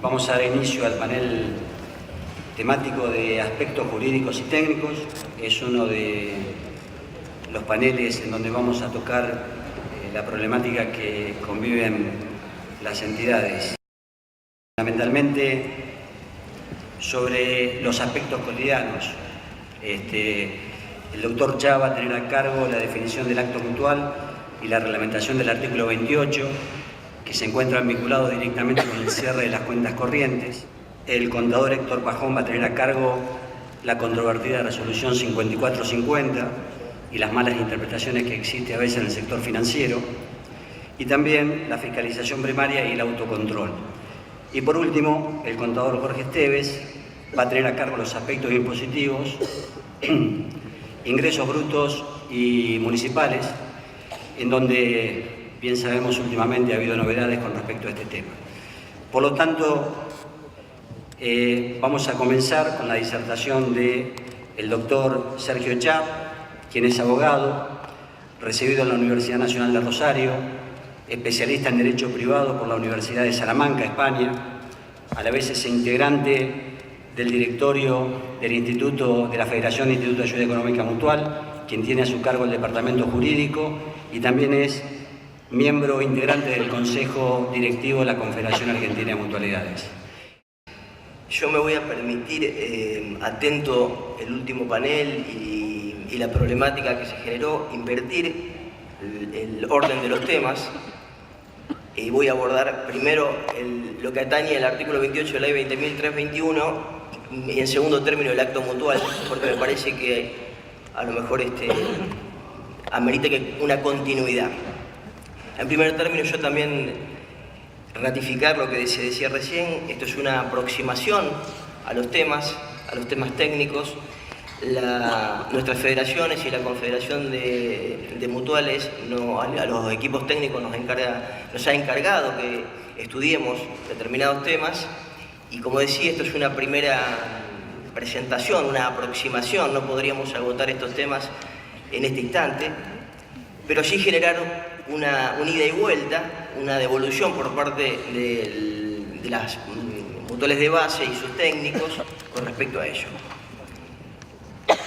Vamos a dar inicio al panel temático de aspectos jurídicos y técnicos. Es uno de los paneles en donde vamos a tocar la problemática que conviven las entidades. Fundamentalmente sobre los aspectos cotidianos. El doctor Chá va a tener a cargo la definición del acto mutual y la reglamentación del artículo 28, que se encuentran vinculados directamente con el cierre de las cuentas corrientes. El contador Héctor Pajón va a tener a cargo la controvertida resolución 5450 y las malas interpretaciones que existe a veces en el sector financiero, y también la fiscalización primaria y el autocontrol. Y por último, el contador Jorge Esteves va a tener a cargo los aspectos impositivos, ingresos brutos y municipales, en donde, bien sabemos, últimamente ha habido novedades con respecto a este tema. Por lo tanto, vamos a comenzar con la disertación del doctor Sergio Chá, quien es abogado, recibido en la Universidad Nacional de Rosario, especialista en Derecho Privado por la Universidad de Salamanca, España. A la vez es integrante del directorio del Instituto de la Federación de Institutos de Ayuda Económica Mutual, quien tiene a su cargo el departamento jurídico, y también es miembro integrante del Consejo Directivo de la Confederación Argentina de Mutualidades. Yo me voy a permitir, atento el último panel y la problemática que se generó, invertir el orden de los temas, y voy a abordar primero lo que atañe al artículo 28 de la ley 20.321 y en segundo término el acto mutual, porque me parece que a lo mejor amerita una continuidad. En primer término, yo también ratificar lo que se decía recién. Esto es una aproximación a los temas técnicos. Nuestras federaciones y la Confederación de Mutuales, a los equipos técnicos nos ha encargado que estudiemos determinados temas, y como decía, esto es una primera presentación, una aproximación. No podríamos agotar estos temas en este instante, pero sí generar una ida y vuelta, una devolución por parte de las mutuales de base y sus técnicos con respecto a ello.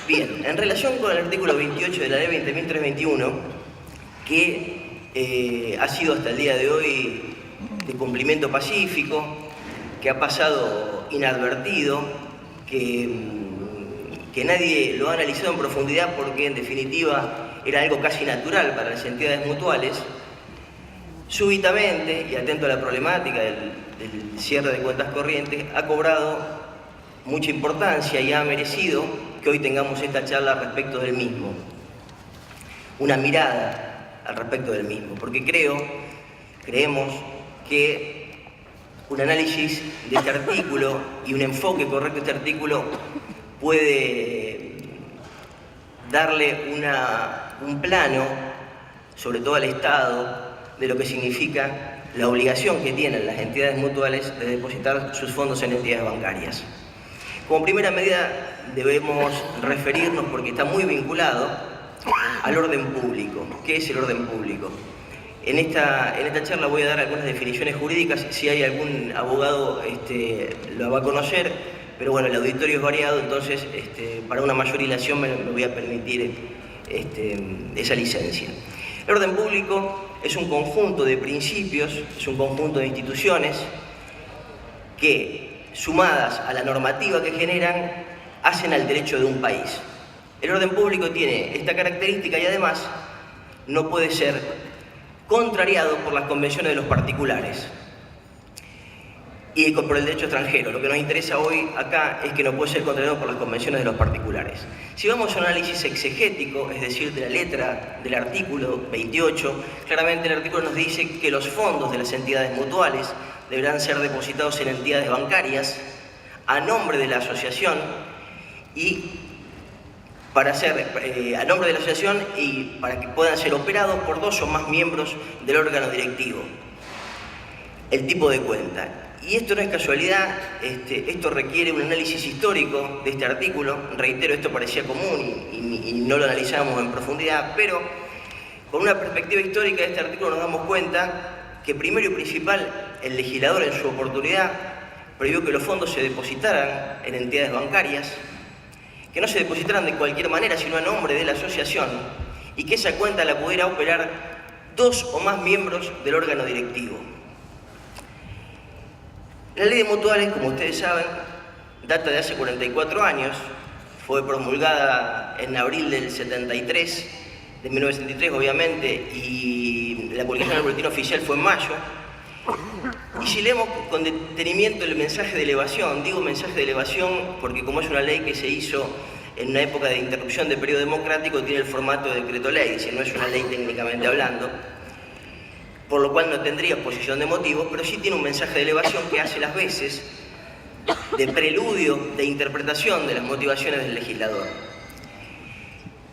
Bien, en relación con el artículo 28 de la ley 20.321, que ha sido hasta el día de hoy de cumplimiento pacífico, que ha pasado inadvertido, que nadie lo ha analizado en profundidad porque en definitiva era algo casi natural para las entidades mutuales, súbitamente, y atento a la problemática del cierre de cuentas corrientes, ha cobrado mucha importancia y ha merecido que hoy tengamos esta charla respecto del mismo, una mirada al respecto del mismo, porque creemos que un análisis de este artículo y un enfoque correcto de este artículo puede darle un plano, sobre todo al Estado, de lo que significa la obligación que tienen las entidades mutuales de depositar sus fondos en entidades bancarias. Como primera medida debemos referirnos, porque está muy vinculado, al orden público. ¿Qué es el orden público? En esta charla voy a dar algunas definiciones jurídicas. Si hay algún abogado lo va a conocer, pero bueno, el auditorio es variado, entonces para una mayor hilación me voy a permitir esa licencia. El orden público es un conjunto de principios, es un conjunto de instituciones que, sumadas a la normativa que generan, hacen al derecho de un país. El orden público tiene esta característica y además no puede ser contrariado por las convenciones de los particulares y por el derecho extranjero. Lo que nos interesa hoy acá es que no puede ser contrariado por las convenciones de los particulares. Si vamos a un análisis exegético, es decir, de la letra del artículo 28, claramente el artículo nos dice que los fondos de las entidades mutuales deberán ser depositados en entidades bancarias a nombre de la asociación y para que puedan ser operados por 2 o más miembros del órgano directivo. El tipo de cuenta. Y esto no es casualidad, esto requiere un análisis histórico de este artículo. Reitero, esto parecía común y no lo analizábamos en profundidad, pero con una perspectiva histórica de este artículo nos damos cuenta que primero y principal el legislador en su oportunidad prohibió que los fondos se depositaran en entidades bancarias, que no se depositaran de cualquier manera, sino a nombre de la asociación, y que esa cuenta la pudiera operar 2 o más miembros del órgano directivo. La ley de mutuales, como ustedes saben, data de hace 44 años, fue promulgada en abril del 73, de 1973 obviamente, y la publicación del boletín oficial fue en mayo. Y si leemos con detenimiento el mensaje de elevación, digo mensaje de elevación porque como es una ley que se hizo en una época de interrupción del periodo democrático, tiene el formato de decreto ley, es decir, no es una ley técnicamente hablando, por lo cual no tendría exposición de motivos, pero sí tiene un mensaje de elevación que hace las veces de preludio de interpretación de las motivaciones del legislador.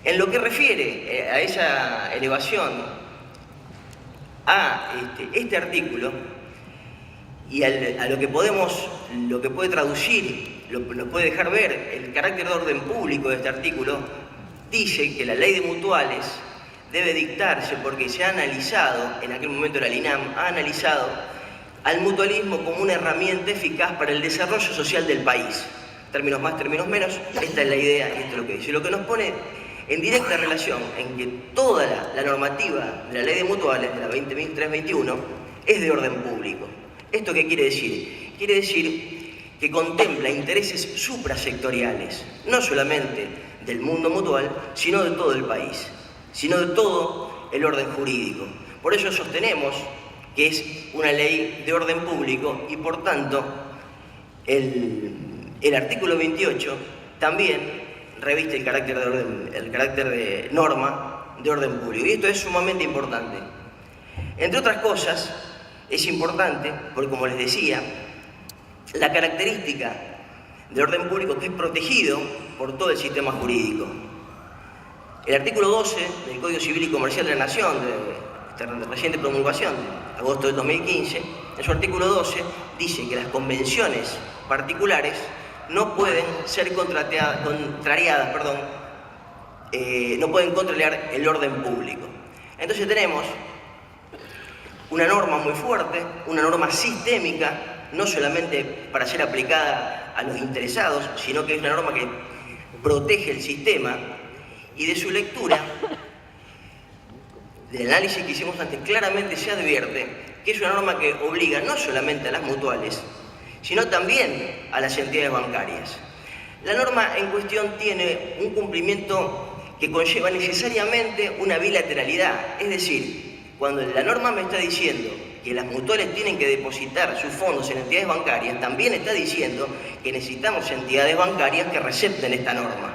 En lo que refiere a esa elevación, a este artículo y a lo que puede traducir, lo puede dejar ver el carácter de orden público de este artículo, dice que la ley de mutuales debe dictarse porque se ha analizado, en aquel momento la INAM ha analizado al mutualismo como una herramienta eficaz para el desarrollo social del país. Términos más, términos menos, esta es la idea y esto es lo que dice. Lo que nos pone en directa relación en que toda la normativa de la ley de mutuales, de la 20.321, es de orden público. ¿Esto qué quiere decir? Quiere decir que contempla intereses suprasectoriales, no solamente del mundo mutual, sino de todo el país, sino de todo el orden jurídico. Por ello sostenemos que es una ley de orden público y por tanto el artículo 28 también reviste el carácter de norma de orden público. Y esto es sumamente importante. Entre otras cosas, es importante, porque como les decía, la característica de orden público que es protegido por todo el sistema jurídico. El artículo 12 del Código Civil y Comercial de la Nación, de reciente promulgación, de agosto del 2015, en su artículo 12 dice que las convenciones particulares no pueden ser no pueden contrariar el orden público. Entonces tenemos una norma muy fuerte, una norma sistémica, no solamente para ser aplicada a los interesados, sino que es una norma que protege el sistema, y de su lectura, del análisis que hicimos antes, claramente se advierte que es una norma que obliga no solamente a las mutuales, sino también a las entidades bancarias. La norma en cuestión tiene un cumplimiento que conlleva necesariamente una bilateralidad, es decir, cuando la norma me está diciendo que las mutuales tienen que depositar sus fondos en entidades bancarias, también está diciendo que necesitamos entidades bancarias que recepten esta norma.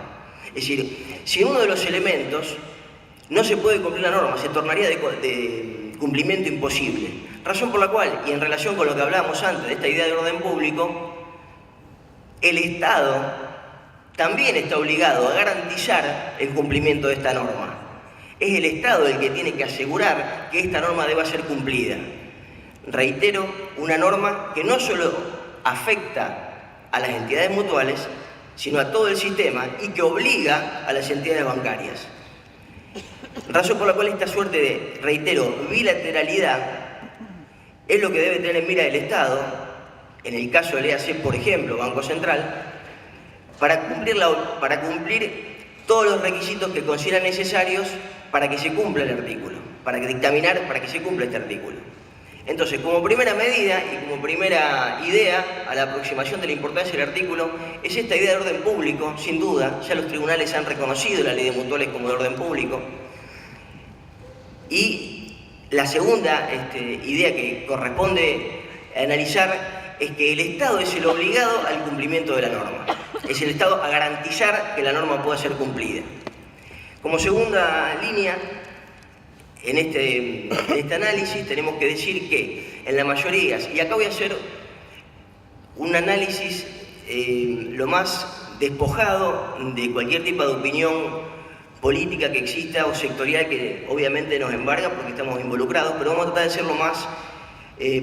Es decir, si uno de los elementos no se puede cumplir la norma, se tornaría de cumplimiento imposible. Razón por la cual, y en relación con lo que hablábamos antes de esta idea de orden público, el Estado también está obligado a garantizar el cumplimiento de esta norma. Es el Estado el que tiene que asegurar que esta norma deba ser cumplida. Reitero, una norma que no solo afecta a las entidades mutuales, sino a todo el sistema y que obliga a las entidades bancarias. Razón por la cual esta suerte de, reitero, bilateralidad es lo que debe tener en mira el Estado, en el caso del EAC, por ejemplo, Banco Central, para cumplir todos los requisitos que considera necesarios para que se cumpla el artículo, para que se cumpla este artículo. Entonces, como primera medida y como primera idea a la aproximación de la importancia del artículo, es esta idea de orden público, sin duda, ya los tribunales han reconocido la ley de mutuales como de orden público. Y la segunda idea que corresponde analizar es que el Estado es el obligado al cumplimiento de la norma. Es el Estado a garantizar que la norma pueda ser cumplida. Como segunda línea, en este análisis tenemos que decir que en la mayoría, y acá voy a hacer un análisis lo más despojado de cualquier tipo de opinión política que exista o sectorial que obviamente nos embarga porque estamos involucrados, pero vamos a tratar de ser lo más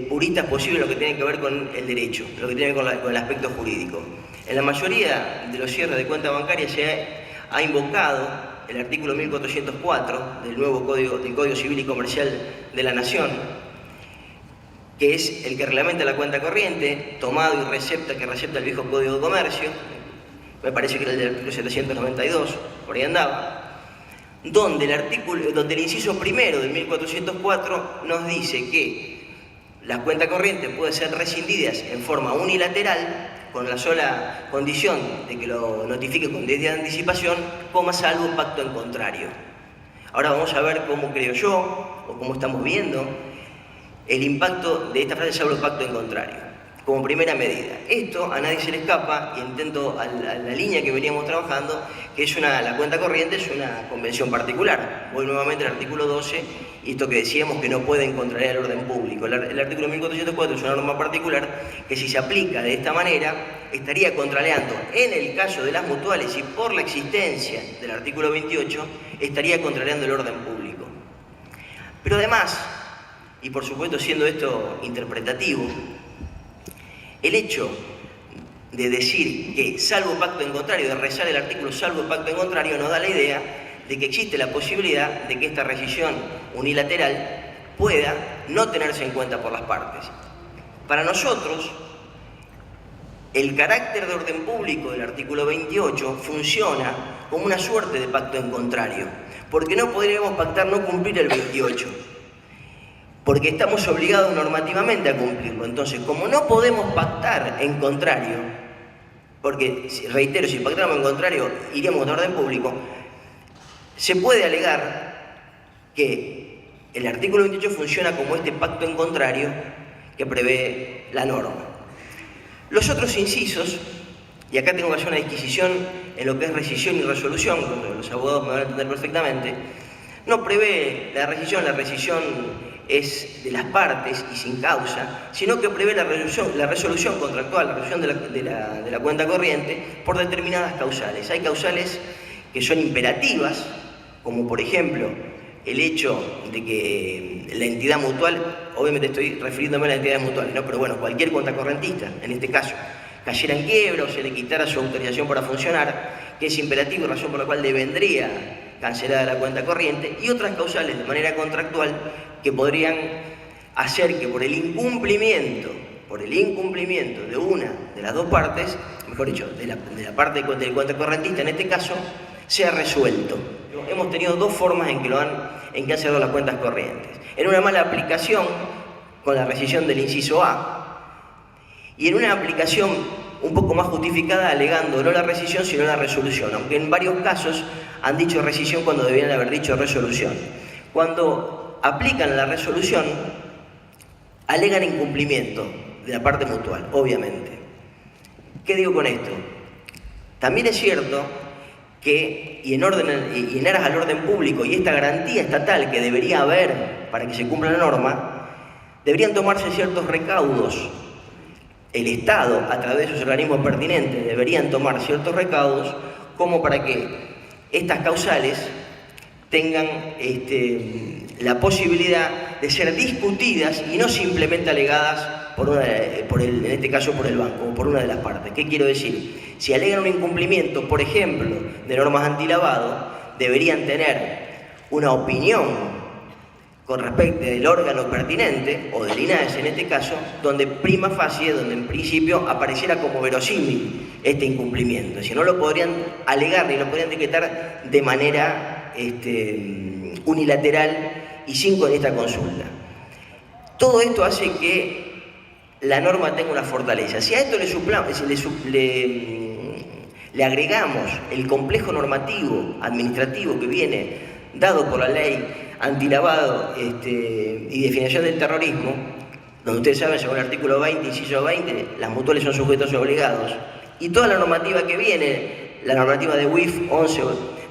puristas posible en lo que tiene que ver con el derecho, lo que tiene que ver con el aspecto jurídico. En la mayoría de los cierres de cuentas bancarias se ha invocado el artículo 1404 del nuevo Código Civil y Comercial de la Nación, que es el que reglamenta la cuenta corriente, tomado y recepta, que recepta el viejo Código de Comercio, me parece que era el del artículo 792, por ahí andaba, donde el inciso primero del 1404 nos dice que las cuentas corrientes pueden ser rescindidas en forma unilateral, con la sola condición de que lo notifique con 10 días de anticipación, salvo pacto en contrario. Ahora vamos a ver cómo creo yo, o cómo estamos viendo, el impacto de esta frase salvo pacto en contrario, como primera medida. Esto a nadie se le escapa, y intento a la línea que veníamos trabajando, que es la cuenta corriente es una convención particular. Voy nuevamente al artículo 12, y esto que decíamos que no pueden contrariar el orden público. El artículo 1404 es una norma particular que, si se aplica de esta manera, estaría contrariando, en el caso de las mutuales y por la existencia del artículo 28, estaría contrariando el orden público. Pero además, y por supuesto siendo esto interpretativo, el hecho de decir que salvo pacto en contrario, de rezar el artículo salvo pacto en contrario, nos da la idea de que existe la posibilidad de que esta rescisión unilateral pueda no tenerse en cuenta por las partes. Para nosotros, el carácter de orden público del artículo 28 funciona como una suerte de pacto en contrario, porque no podríamos pactar no cumplir el 28. Porque estamos obligados normativamente a cumplirlo. Entonces, como no podemos pactar en contrario, porque, reitero, si pactáramos en contrario, iríamos contra orden público, se puede alegar que el artículo 28 funciona como este pacto en contrario que prevé la norma. Los otros incisos, y acá tengo que hacer una disquisición en lo que es rescisión y resolución, donde los abogados me van a entender perfectamente, no prevé la rescisión es de las partes y sin causa, sino que prevé la resolución contractual, la resolución de la cuenta corriente por determinadas causales. Hay causales que son imperativas, como por ejemplo el hecho de que la entidad mutual, obviamente estoy refiriéndome a las entidades mutuales, ¿no? Pero bueno, cualquier contracorrentista, en este caso, cayera en quiebra o se le quitara su autorización para funcionar, que es imperativo y razón por la cual devendría cancelada la cuenta corriente, y otras causales de manera contractual que podrían hacer que por el incumplimiento de una de las dos partes, mejor dicho, de la parte del contracorrentista en este caso, sea resuelto. Hemos tenido dos formas en que han cerrado las cuentas corrientes. En una mala aplicación, con la rescisión del inciso A, y en una aplicación un poco más justificada, alegando no la rescisión sino la resolución, aunque en varios casos han dicho rescisión cuando debían haber dicho resolución. Cuando aplican la resolución, alegan incumplimiento de la parte mutual, obviamente. ¿Qué digo con esto? También es cierto que, y en aras al orden público y esta garantía estatal que debería haber para que se cumpla la norma, deberían tomarse ciertos recaudos. El Estado, a través de sus organismos pertinentes, deberían tomar ciertos recaudos como para que estas causales tengan la posibilidad de ser discutidas y no simplemente alegadas en este caso por el banco o por una de las partes. ¿Qué quiero decir? Si alegan un incumplimiento, por ejemplo, de normas antilavado, deberían tener una opinión con respecto del órgano pertinente, o del INAES en este caso, donde prima facie, donde en principio apareciera como verosímil este incumplimiento. Si no lo podrían alegar ni lo podrían etiquetar de manera unilateral y sin con esta consulta. Todo esto hace que la norma tenga una fortaleza. Si a esto le agregamos el complejo normativo administrativo que viene dado por la ley antilavado y definición del terrorismo, donde ustedes saben, según el artículo 20, inciso 20, las mutuales son sujetos y obligados, y toda la normativa que viene, la normativa de WIF 11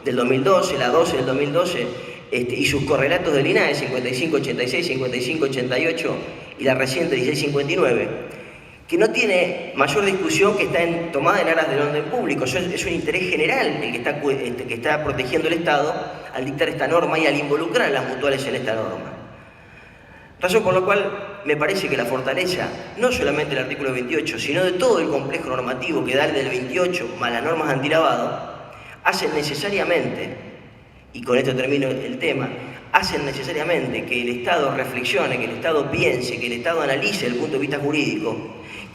del 2012, la 12 del 2012, y sus correlatos del INAE 5586, 5588 y la reciente 1659, que no tiene mayor discusión, que está tomada en aras del orden público. Es un interés general el que está protegiendo el Estado al dictar esta norma y al involucrar a las mutuales en esta norma. Razón por la cual me parece que la fortaleza, no solamente del artículo 28, sino de todo el complejo normativo que da el del 28 más las normas antilavado, hacen necesariamente, y con esto termino el tema, hacen necesariamente que el Estado reflexione, que el Estado piense, que el Estado analice desde el punto de vista jurídico,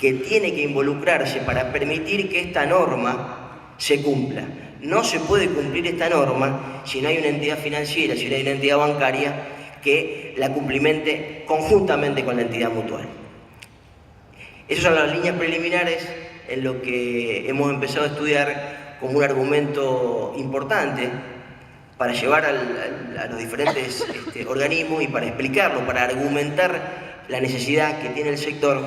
que tiene que involucrarse para permitir que esta norma se cumpla. No se puede cumplir esta norma si no hay una entidad financiera, si no hay una entidad bancaria que la cumplimente conjuntamente con la entidad mutual. Esas son las líneas preliminares en lo que hemos empezado a estudiar como un argumento importante para llevar a los diferentes organismos y para explicarlo, para argumentar la necesidad que tiene el sector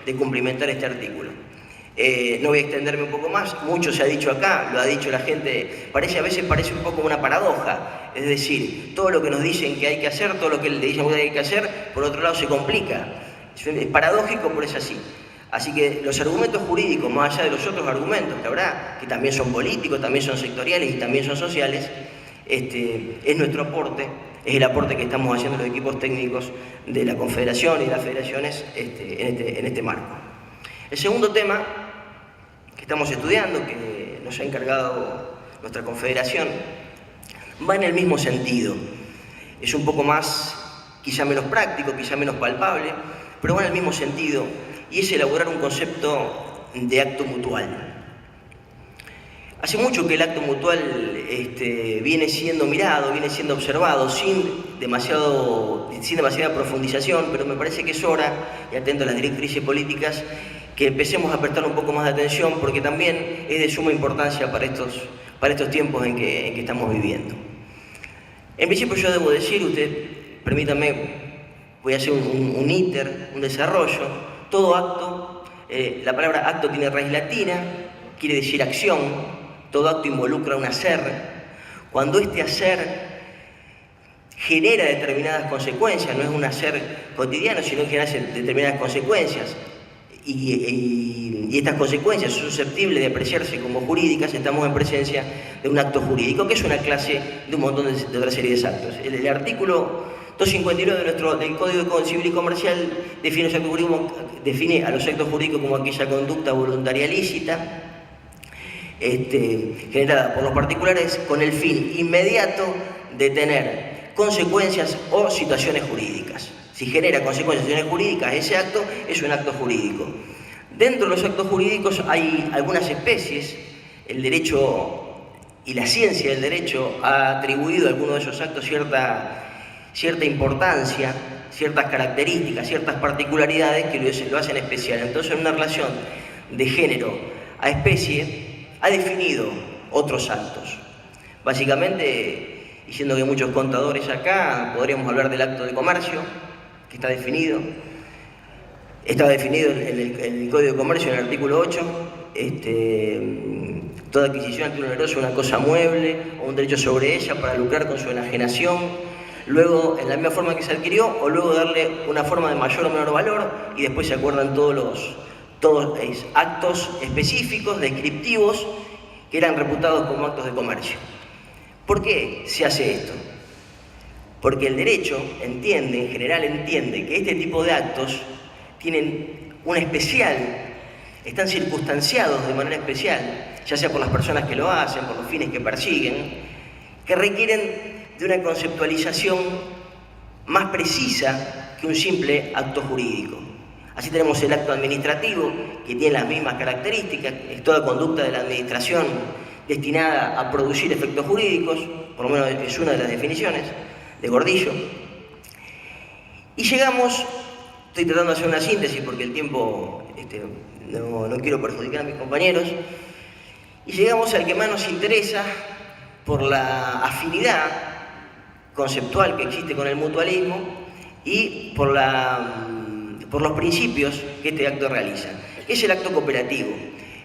de cumplimentar este artículo. No voy a extenderme un poco más, mucho se ha dicho acá, lo ha dicho la gente, a veces parece un poco una paradoja, es decir, todo lo que nos dicen que hay que hacer, todo lo que le dicen que hay que hacer, por otro lado se complica. Es paradójico, pero es así. Así que los argumentos jurídicos, más allá de los otros argumentos que habrá, que también son políticos, también son sectoriales y también son sociales, es nuestro aporte, es el aporte que estamos haciendo los equipos técnicos de la Confederación y las federaciones en este marco. El segundo tema que estamos estudiando, que nos ha encargado nuestra Confederación, va en el mismo sentido. Es un poco más, quizá menos práctico, quizá menos palpable, pero va en el mismo sentido, y es elaborar un concepto de acto mutual. Hace mucho que el acto mutual viene siendo mirado, viene siendo observado sin demasiada profundización, pero me parece que es hora, y atento a las directrices políticas, que empecemos a prestar un poco más de atención, porque también es de suma importancia para estos tiempos en que estamos viviendo. En principio yo debo decir, permítanme, voy a hacer un desarrollo. Todo acto, la palabra acto tiene raíz latina, quiere decir acción, todo acto involucra un hacer. Cuando este hacer genera determinadas consecuencias, no es un hacer cotidiano, sino que genera determinadas consecuencias, y estas consecuencias son susceptibles de apreciarse como jurídicas, estamos en presencia de un acto jurídico, que es una clase de un montón de otra serie de actos. El artículo 259 del Código Civil y Comercial define a los actos jurídicos como aquella conducta voluntaria lícita generada por los particulares con el fin inmediato de tener consecuencias o situaciones jurídicas. Si genera consecuencias o situaciones jurídicas, ese acto es un acto jurídico. Dentro de los actos jurídicos hay algunas especies. El derecho y la ciencia del derecho ha atribuido a algunos de esos actos cierta importancia, ciertas características, ciertas particularidades que lo hacen especial. Entonces, en una relación de género a especie, ha definido otros actos. Básicamente, diciendo que muchos contadores acá, podríamos hablar del acto de comercio, que está definido en el Código de Comercio, en el artículo 8, toda adquisición ante un oneroso es una cosa mueble o un derecho sobre ella para lucrar con su enajenación, luego en la misma forma que se adquirió, o luego darle una forma de mayor o menor valor, y después se acuerdan todos los actos específicos, descriptivos, que eran reputados como actos de comercio. ¿Por qué se hace esto? Porque el derecho en general entiende que este tipo de actos tienen están circunstanciados de manera especial, ya sea por las personas que lo hacen, por los fines que persiguen, que requieren de una conceptualización más precisa que un simple acto jurídico. Así tenemos el acto administrativo, que tiene las mismas características, es toda conducta de la administración destinada a producir efectos jurídicos, por lo menos es una de las definiciones de Gordillo. Y llegamos, estoy tratando de hacer una síntesis porque el tiempo no quiero perjudicar a mis compañeros, y llegamos al que más nos interesa por la afinidad conceptual que existe con el mutualismo y por los principios que este acto realiza. Es el acto cooperativo.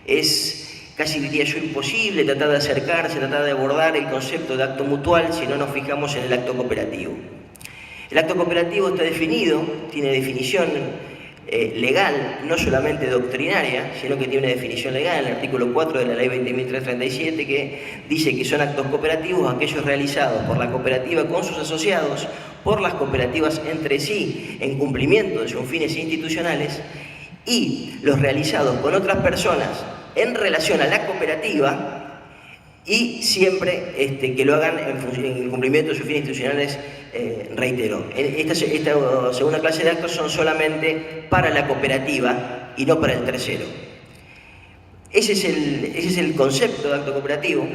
Es, casi diría yo, imposible tratar de acercarse, tratar de abordar el concepto de acto mutual si no nos fijamos en el acto cooperativo. El acto cooperativo está definido, tiene definición legal, no solamente doctrinaria, sino que tiene una definición legal en el artículo 4 de la Ley 20.337, que dice que son actos cooperativos aquellos realizados por la cooperativa con sus asociados, por las cooperativas entre sí, en cumplimiento de sus fines institucionales, y los realizados con otras personas en relación a la cooperativa, y siempre que lo hagan en cumplimiento de sus fines institucionales reitero, esta segunda clase de actos son solamente para la cooperativa y no para el tercero. Ese es el concepto de acto cooperativo,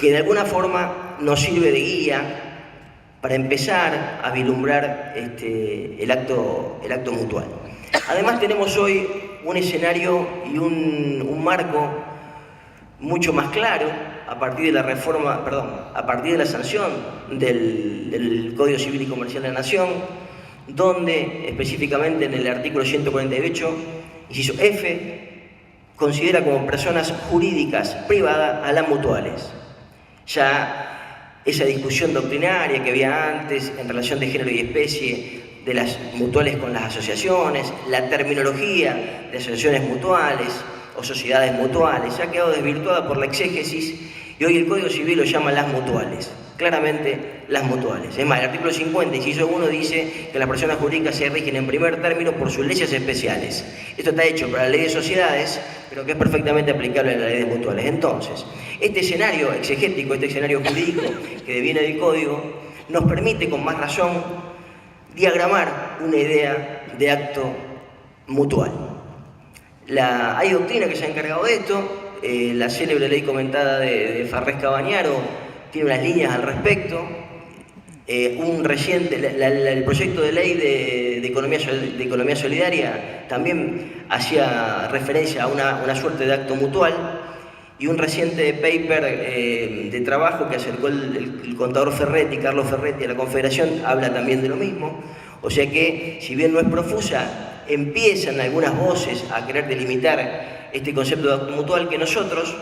que de alguna forma nos sirve de guía para empezar a vislumbrar el acto mutual. Además tenemos hoy un escenario y un marco mucho más claro a partir de la reforma, a partir de la sanción del Código Civil y Comercial de la Nación, donde específicamente en el artículo 148, inciso F, considera como personas jurídicas privadas a las mutuales. Ya esa discusión doctrinaria que había antes en relación de género y especie, de las mutuales con las asociaciones, la terminología de asociaciones mutuales o sociedades mutuales, se ha quedado desvirtuada por la exégesis y hoy el Código Civil lo llama las mutuales, claramente las mutuales. Es más, el artículo 50, inciso 1, dice que las personas jurídicas se rigen en primer término por sus leyes especiales. Esto está hecho para la ley de sociedades, pero que es perfectamente aplicable a la ley de mutuales. Entonces, este escenario exegético, este escenario jurídico que deviene del Código, nos permite con más razón diagramar una idea de acto mutual. Hay doctrina que se ha encargado de esto. La célebre ley comentada de Farrés Cabañaro tiene unas líneas al respecto. El proyecto de ley de economía solidaria también hacía referencia a una suerte de acto mutual, y un reciente paper de trabajo que acercó el contador Ferretti, Carlos Ferretti, a la Confederación, habla también de lo mismo. O sea que, si bien no es profusa, empiezan algunas voces a querer delimitar este concepto de acto mutual que nosotros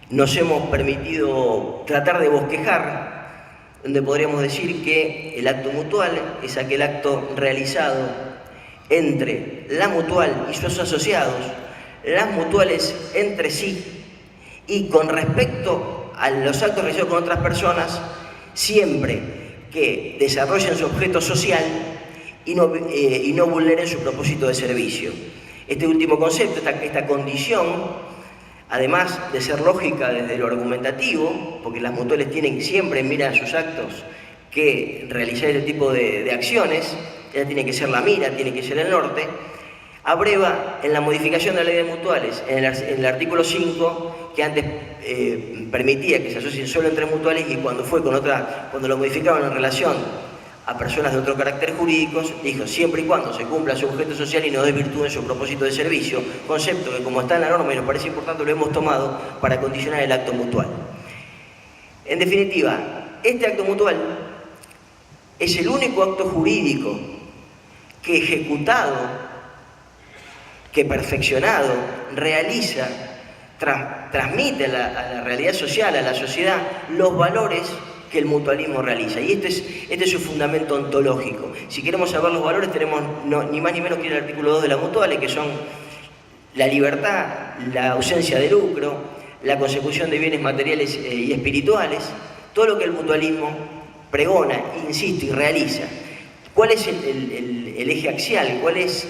nos hemos permitido tratar de bosquejar, donde podríamos decir que el acto mutual es aquel acto realizado entre la mutual y sus asociados, las mutuales entre sí, y con respecto a los actos realizados con otras personas, siempre que desarrollen su objeto social y no vulneren su propósito de servicio. Este último concepto, esta condición, además de ser lógica desde lo argumentativo, porque las mutuales tienen siempre en mira sus actos que realizar este tipo de acciones, ella tiene que ser la mira, tiene que ser el norte, abreva en la modificación de la ley de mutuales, en el artículo 5, que antes permitía que se asocien solo entre mutuales, y cuando lo modificaron en relación a personas de otro carácter jurídico, dijo siempre y cuando se cumpla su objeto social y no desvirtúen su propósito de servicio, concepto que, como está en la norma y nos parece importante, lo hemos tomado para condicionar el acto mutual. En definitiva, este acto mutual es el único acto jurídico que ejecutado, que perfeccionado, realiza, transmite a la realidad social, a la sociedad, los valores que el mutualismo realiza. Y este es su fundamento ontológico. Si queremos saber los valores, tenemos ni más ni menos que ir al artículo 2 de las mutuales, que son la libertad, la ausencia de lucro, la consecución de bienes materiales y espirituales, todo lo que el mutualismo pregona, insiste y realiza. ¿Cuál es el eje axial? ¿Cuál es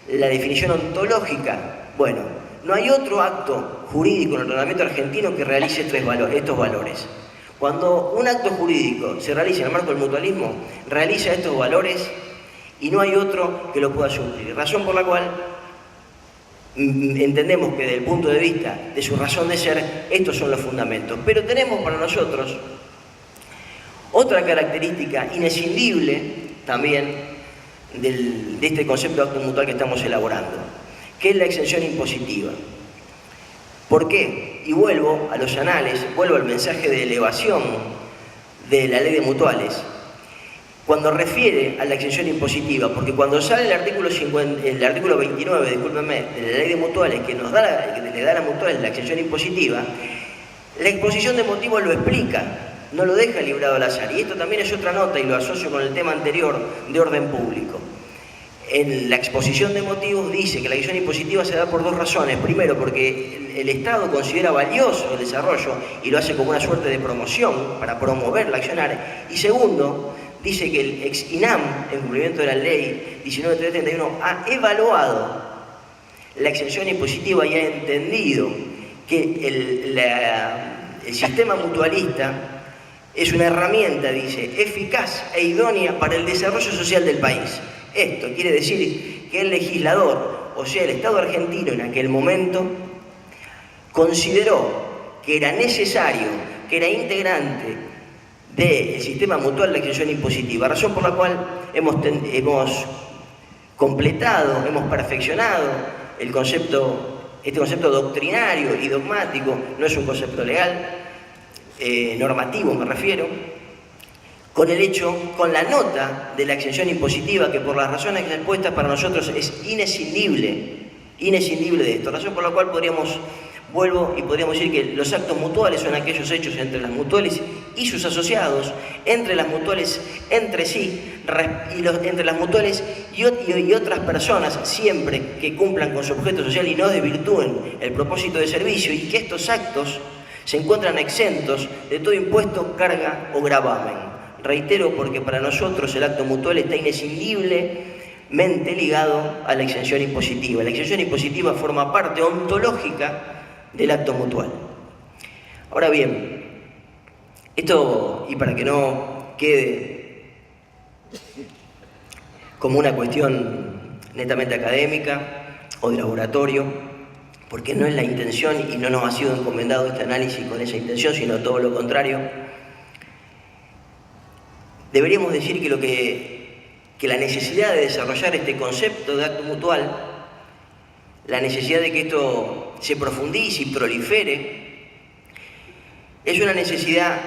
la definición ontológica? Bueno, no hay otro acto jurídico en el ordenamiento argentino que realice estos valores. Cuando un acto jurídico se realiza en el marco del mutualismo, realiza estos valores y no hay otro que lo pueda suplir. Razón por la cual entendemos que desde el punto de vista de su razón de ser, estos son los fundamentos. Pero tenemos para nosotros otra característica inescindible también de este concepto de acto mutual que estamos elaborando, que es la exención impositiva. ¿Por qué? Y vuelvo a los anales, vuelvo al mensaje de elevación de la ley de mutuales, cuando refiere a la exención impositiva, porque cuando sale el artículo 29, discúlpenme, de la ley de mutuales, que le da a las mutuales la exención impositiva, la exposición de motivos lo explica, no lo deja librado al azar. Y esto también es otra nota, y lo asocio con el tema anterior de orden público. En la exposición de motivos dice que la exención impositiva se da por dos razones. Primero, porque el Estado considera valioso el desarrollo y lo hace como una suerte de promoción para promover la accionar. Y segundo, dice que el ex INAM, en cumplimiento de la ley 19.331, ha evaluado la exención impositiva y ha entendido que el sistema mutualista es una herramienta, dice, eficaz e idónea para el desarrollo social del país. Esto quiere decir que el legislador, o sea, el Estado argentino en aquel momento, consideró que era necesario, que era integrante del sistema mutual de exención impositiva, razón por la cual hemos completado, hemos perfeccionado este concepto doctrinario y dogmático, no es un concepto legal, normativo me refiero, con la nota de la exención impositiva, que por las razones expuestas para nosotros es inescindible de esto, razón por la cual podríamos decir que los actos mutuales son aquellos hechos entre las mutuales y sus asociados, entre las mutuales entre sí, entre las mutuales y otras personas, siempre que cumplan con su objeto social y no desvirtúen el propósito de servicio, y que estos actos se encuentran exentos de todo impuesto, carga o gravamen. Reitero, porque para nosotros el acto mutual está inescindiblemente ligado a la exención impositiva. La exención impositiva forma parte ontológica del acto mutual. Ahora bien, esto, y para que no quede como una cuestión netamente académica o de laboratorio, porque no es la intención y no nos ha sido encomendado este análisis con esa intención, sino todo lo contrario, deberíamos decir que la necesidad de desarrollar este concepto de acto mutual, la necesidad de que esto se profundice y prolifere, es una necesidad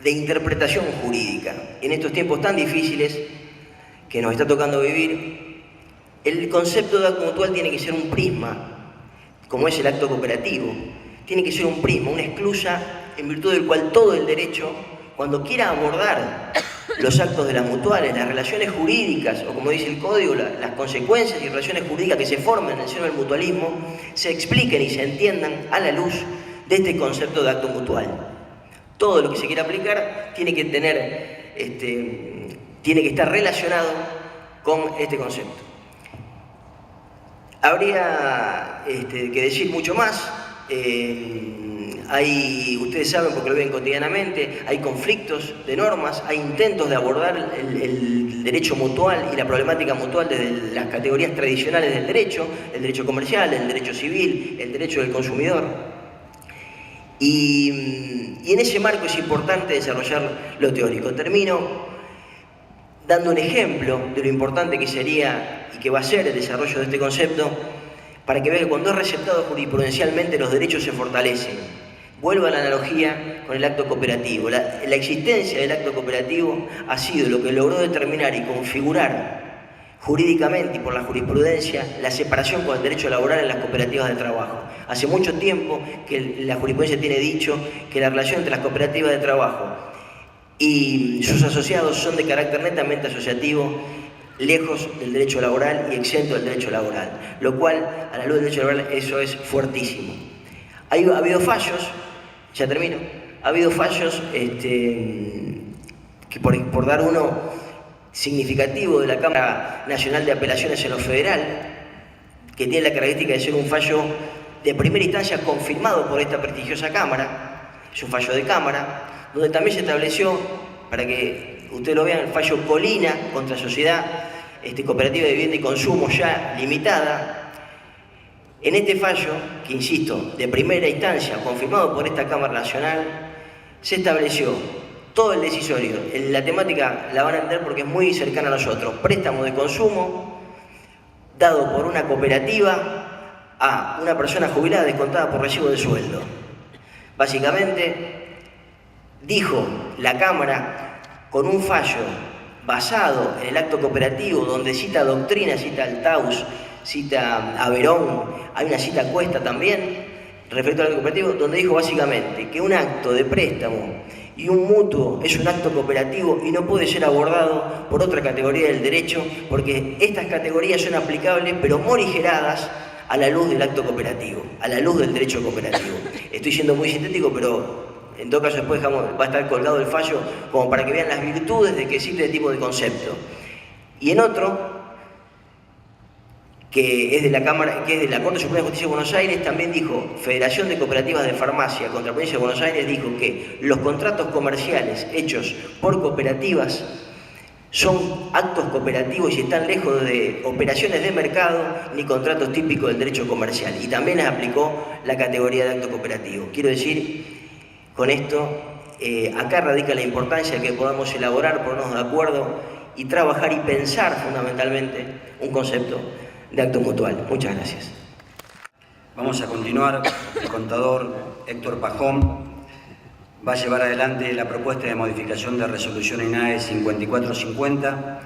de interpretación jurídica. En estos tiempos tan difíciles que nos está tocando vivir, el concepto de acto mutual tiene que ser un prisma, como es el acto cooperativo. Tiene que ser un prisma, una esclusa en virtud del cual todo el derecho, cuando quiera abordar los actos de las mutuales, las relaciones jurídicas, o como dice el Código, las consecuencias y relaciones jurídicas que se forman en el seno del mutualismo, se expliquen y se entiendan a la luz de este concepto de acto mutual. Todo lo que se quiera aplicar tiene que estar relacionado con este concepto. Habría que decir mucho más. Ustedes saben, porque lo ven cotidianamente, hay conflictos de normas, hay intentos de abordar el derecho mutual y la problemática mutual desde las categorías tradicionales del derecho, el derecho comercial, el derecho civil, el derecho del consumidor. Y en ese marco es importante desarrollar lo teórico. Termino dando un ejemplo de lo importante que sería y que va a ser el desarrollo de este concepto, para que vean que cuando es receptado jurisprudencialmente los derechos se fortalecen. Vuelvo a la analogía con el acto cooperativo. La existencia del acto cooperativo ha sido lo que logró determinar y configurar jurídicamente y por la jurisprudencia la separación con el derecho laboral en las cooperativas de trabajo. Hace mucho tiempo que la jurisprudencia tiene dicho que la relación entre las cooperativas de trabajo y sus asociados son de carácter netamente asociativo, lejos del derecho laboral y exento del derecho laboral, lo cual, a la luz del derecho laboral, eso es fuertísimo. Ha habido fallos, ya termino, ha habido fallos que por dar uno significativo de la Cámara Nacional de Apelaciones en lo federal, que tiene la característica de ser un fallo de primera instancia confirmado por esta prestigiosa Cámara, es un fallo de Cámara, donde también se estableció, para que ustedes lo vean, el fallo Colina contra Sociedad Cooperativa de Vivienda y Consumo ya limitada. En este fallo, que insisto, de primera instancia, confirmado por esta Cámara Nacional, se estableció todo el decisorio. La temática la van a entender porque es muy cercana a nosotros. Préstamo de consumo dado por una cooperativa a una persona jubilada descontada por recibo de sueldo. Básicamente, dijo la Cámara, con un fallo basado en el acto cooperativo, donde cita doctrina, cita Altaus, cita a Verón, hay una cita Cuesta también, respecto al acto cooperativo, donde dijo básicamente que un acto de préstamo y un mutuo es un acto cooperativo y no puede ser abordado por otra categoría del derecho, porque estas categorías son aplicables pero morigeradas a la luz del acto cooperativo, a la luz del derecho cooperativo. Estoy siendo muy sintético, pero en todo caso después va a estar colgado el fallo como para que vean las virtudes de que existe este tipo de concepto. Y en otro, que es de la Cámara, que es de la Corte Suprema de Justicia de Buenos Aires, también dijo, Federación de Cooperativas de Farmacia contra la Provincia de Buenos Aires, dijo que los contratos comerciales hechos por cooperativas son actos cooperativos y están lejos de operaciones de mercado ni contratos típicos del derecho comercial. Y también les aplicó la categoría de acto cooperativo. Quiero decir, con esto, acá radica la importancia de que podamos elaborar, ponernos de acuerdo y trabajar y pensar fundamentalmente un concepto de acto mutual. Muchas gracias. Vamos a continuar. El contador Héctor Pajón va a llevar adelante la propuesta de modificación de resolución INAE 5450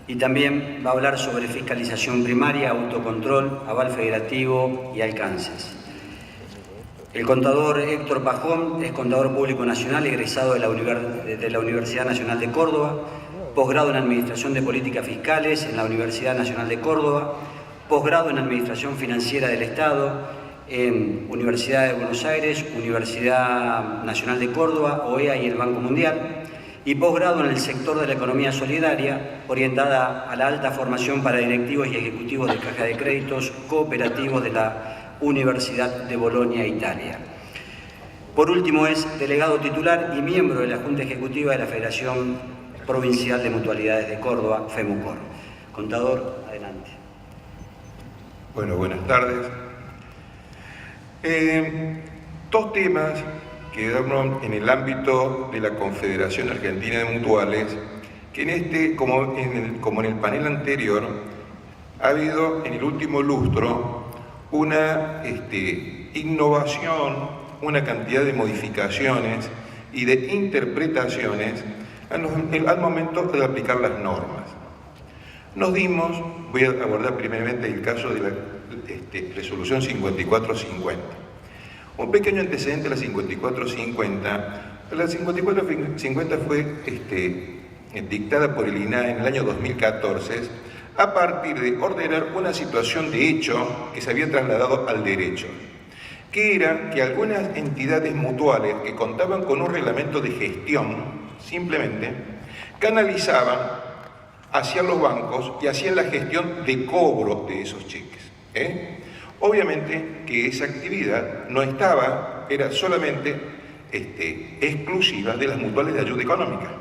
y también va a hablar sobre fiscalización primaria, autocontrol, aval federativo y alcances. El contador Héctor Pajón es contador público nacional, egresado de la Universidad Nacional de Córdoba, posgrado en Administración de Políticas Fiscales en la Universidad Nacional de Córdoba, posgrado en Administración Financiera del Estado en Universidad de Buenos Aires, Universidad Nacional de Córdoba, OEA y el Banco Mundial, y posgrado en el sector de la economía solidaria, orientada a la alta formación para directivos y ejecutivos de caja de créditos cooperativos de la Universidad de Bolonia, Italia. Por último, es delegado titular y miembro de la Junta Ejecutiva de la Federación Provincial de Mutualidades de Córdoba, FEMUCOR. Contador, adelante. Bueno, buenas tardes. Dos temas quedaron en el ámbito de la Confederación Argentina de Mutuales, que en este, como en el panel anterior, ha habido en el último lustro una innovación, una cantidad de modificaciones y de interpretaciones al momento de aplicar las normas. Nos dimos, voy a abordar primeramente el caso de la resolución 5450. Un pequeño antecedente de la 5450. La 5450 fue dictada por el INAE en el año 2014 a partir de ordenar una situación de hecho que se había trasladado al derecho, que era que algunas entidades mutuales que contaban con un reglamento de gestión, simplemente, canalizaban hacia los bancos y hacían la gestión de cobro de esos cheques. Obviamente que esa actividad no estaba, era solamente exclusiva de las mutuales de ayuda económica.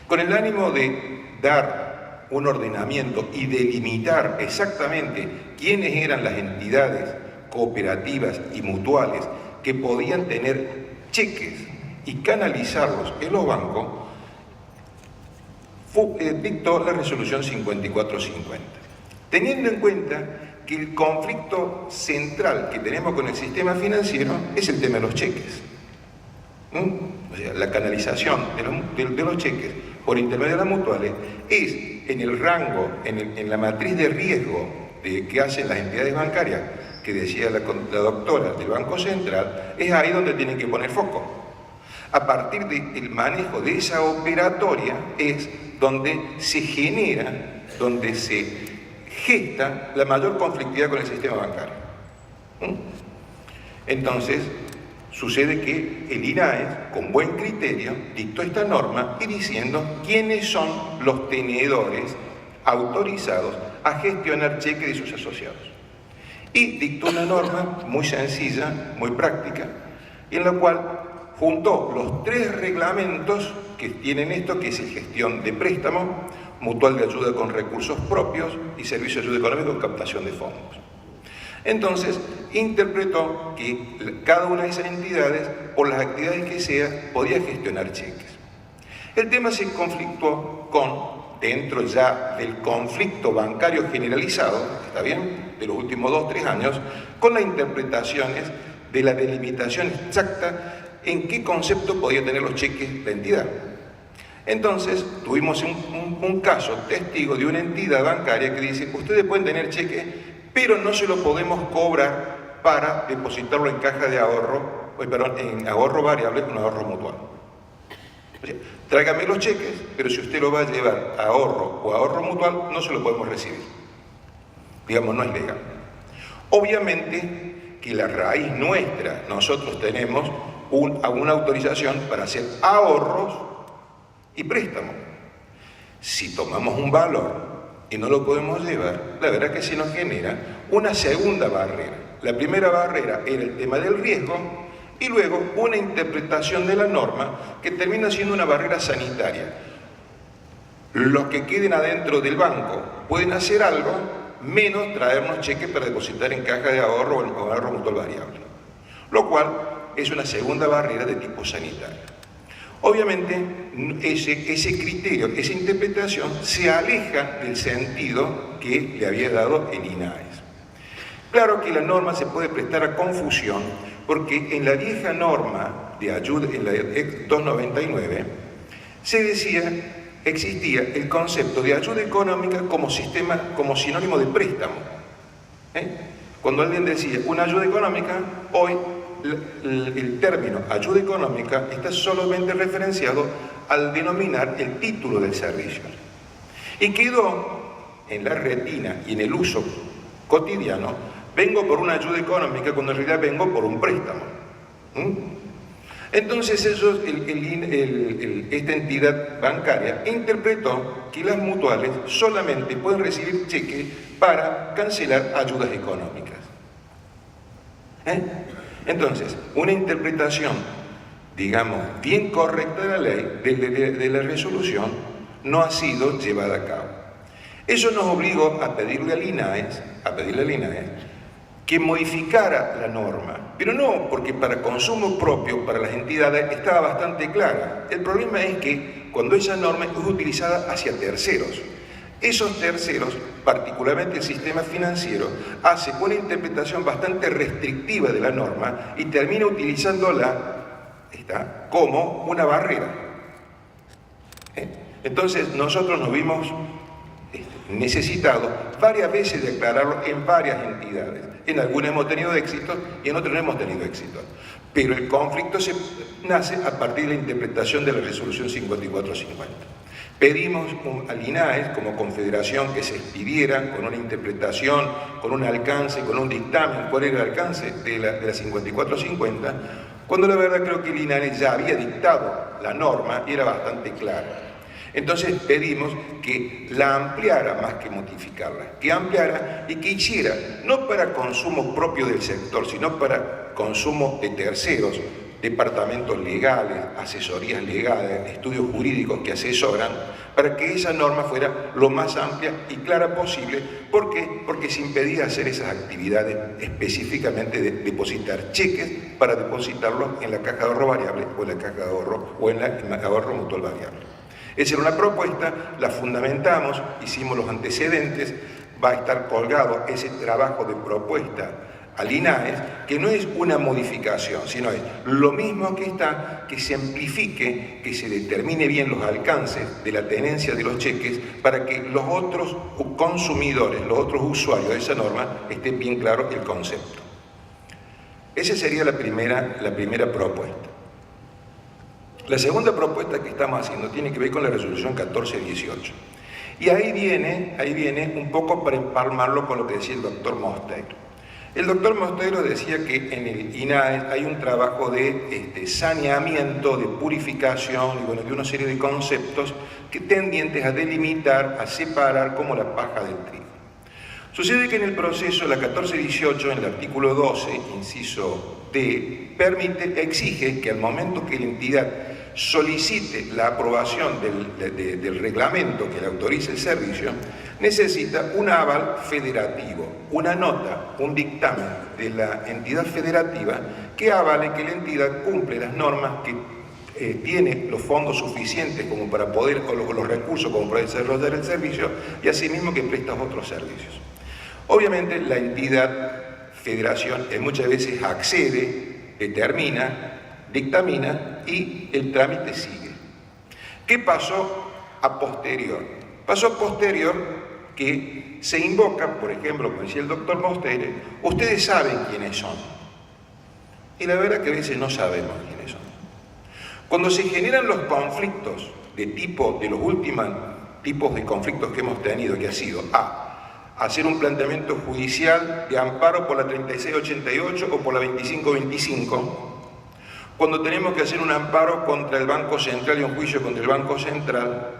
Con el ánimo de dar un ordenamiento y delimitar exactamente quiénes eran las entidades cooperativas y mutuales que podían tener cheques y canalizarlos en los bancos, dictó la resolución 5450. Teniendo en cuenta que el conflicto central que tenemos con el sistema financiero es el tema de los cheques. O sea, la canalización de los cheques por intermedio de las mutuales es en el rango, en la matriz de riesgo que hacen las entidades bancarias, que decía la doctora del Banco Central, es ahí donde tienen que poner foco. A partir del manejo de esa operatoria es donde se genera, donde se gesta la mayor conflictividad con el sistema bancario. Entonces, sucede que el INAE, con buen criterio, dictó esta norma y diciendo quiénes son los tenedores autorizados a gestionar cheques de sus asociados. Y dictó una norma muy sencilla, muy práctica, en la cual juntó los 3 reglamentos que tienen esto, que es el gestión de préstamo, mutual de ayuda con recursos propios y servicio de ayuda económica con captación de fondos. Entonces, interpretó que cada una de esas entidades, por las actividades que sea, podía gestionar cheques. El tema se conflictuó dentro ya del conflicto bancario generalizado, ¿está bien?, de los últimos 2-3 años, con las interpretaciones de la delimitación exacta en qué concepto podía tener los cheques la entidad. Entonces, tuvimos un caso testigo de una entidad bancaria que dice: ustedes pueden tener cheques, pero no se lo podemos cobrar para depositarlo en caja de ahorro, en ahorro variable con ahorro mutual. O sea, tráigame los cheques, pero si usted lo va a llevar a ahorro o ahorro mutual, no se lo podemos recibir. Digamos, no es legal. Obviamente que la raíz nuestra, nosotros tenemos una autorización para hacer ahorros y préstamos. Si tomamos un valor y no lo podemos llevar, la verdad que se nos genera una segunda barrera. La primera barrera era el tema del riesgo y luego una interpretación de la norma que termina siendo una barrera sanitaria. Los que queden adentro del banco pueden hacer algo, menos traernos cheques para depositar en caja de ahorro o en ahorro mutual variable, lo cual es una segunda barrera de tipo sanitario. Obviamente, ese criterio, esa interpretación se aleja del sentido que le había dado el INAES. Claro que la norma se puede prestar a confusión porque en la vieja norma de ayuda, en la 299, se decía, existía el concepto de ayuda económica como sinónimo de préstamo. Cuando alguien decía una ayuda económica, hoy el término ayuda económica está solamente referenciado al denominar el título del servicio. Y quedó en la retina y en el uso cotidiano, vengo por una ayuda económica cuando en realidad vengo por un préstamo. Entonces esta entidad bancaria interpretó que las mutuales solamente pueden recibir cheques para cancelar ayudas económicas. Entonces, una interpretación, digamos, bien correcta de la ley, de la resolución, no ha sido llevada a cabo. Eso nos obligó a pedirle al INAES que modificara la norma, pero no porque para consumo propio, para las entidades, estaba bastante clara. El problema es que cuando esa norma es utilizada hacia terceros, esos terceros, particularmente el sistema financiero, hace una interpretación bastante restrictiva de la norma y termina utilizándola como una barrera. Entonces nosotros nos vimos necesitados varias veces de aclararlo en varias entidades. En algunas hemos tenido éxito y en otras no hemos tenido éxito. Pero el conflicto nace a partir de la interpretación de la resolución 5450. Pedimos al INAES como confederación que se expidiera con una interpretación, con un alcance, con un dictamen, cuál era el alcance de la 5450, cuando la verdad creo que el INAES ya había dictado la norma y era bastante clara. Entonces pedimos que la ampliara más que modificarla, que ampliara y que hiciera, no para consumo propio del sector, sino para consumo de terceros, departamentos legales, asesorías legales, estudios jurídicos que asesoran, para que esa norma fuera lo más amplia y clara posible. ¿Por qué? Porque se impedía hacer esas actividades específicamente de depositar cheques para depositarlos en la caja de ahorro variable o en la caja de ahorro o en el ahorro mutual variable. Esa era una propuesta, la fundamentamos, hicimos los antecedentes, va a estar colgado ese trabajo de propuesta al INAES, que no es una modificación, sino es lo mismo que está, que se amplifique, que se determine bien los alcances de la tenencia de los cheques para que los otros consumidores, los otros usuarios de esa norma estén bien claro el concepto. Esa sería la primera propuesta. La segunda propuesta que estamos haciendo tiene que ver con la resolución 1418. Y ahí viene un poco para empalmarlo con lo que decía el doctor Mosteiro. El doctor Mosteiro decía que en el INAES hay un trabajo de saneamiento, de purificación y de una serie de conceptos que tendientes a delimitar, a separar como la paja del trigo. Sucede que en el proceso, la 1418, en el artículo 12, inciso D, exige que al momento que la entidad solicite la aprobación del reglamento que le autoriza el servicio, necesita un aval federativo, una nota, un dictamen de la entidad federativa que avale que la entidad cumple las normas, que tiene los fondos suficientes como para poder, o los recursos como para desarrollar el servicio, y asimismo que presta otros servicios. Obviamente la entidad federación muchas veces accede, determina, dictamina y el trámite sigue. ¿Qué pasó a posterior? Pasó a posterior que se invoca, por ejemplo, como decía el doctor Mosteiro, ustedes saben quiénes son. Y la verdad que a veces no sabemos quiénes son. Cuando se generan los conflictos de los últimos tipos de conflictos que hemos tenido, que ha sido hacer un planteamiento judicial de amparo por la 3688 o por la 2525, cuando tenemos que hacer un amparo contra el Banco Central y un juicio contra el Banco Central,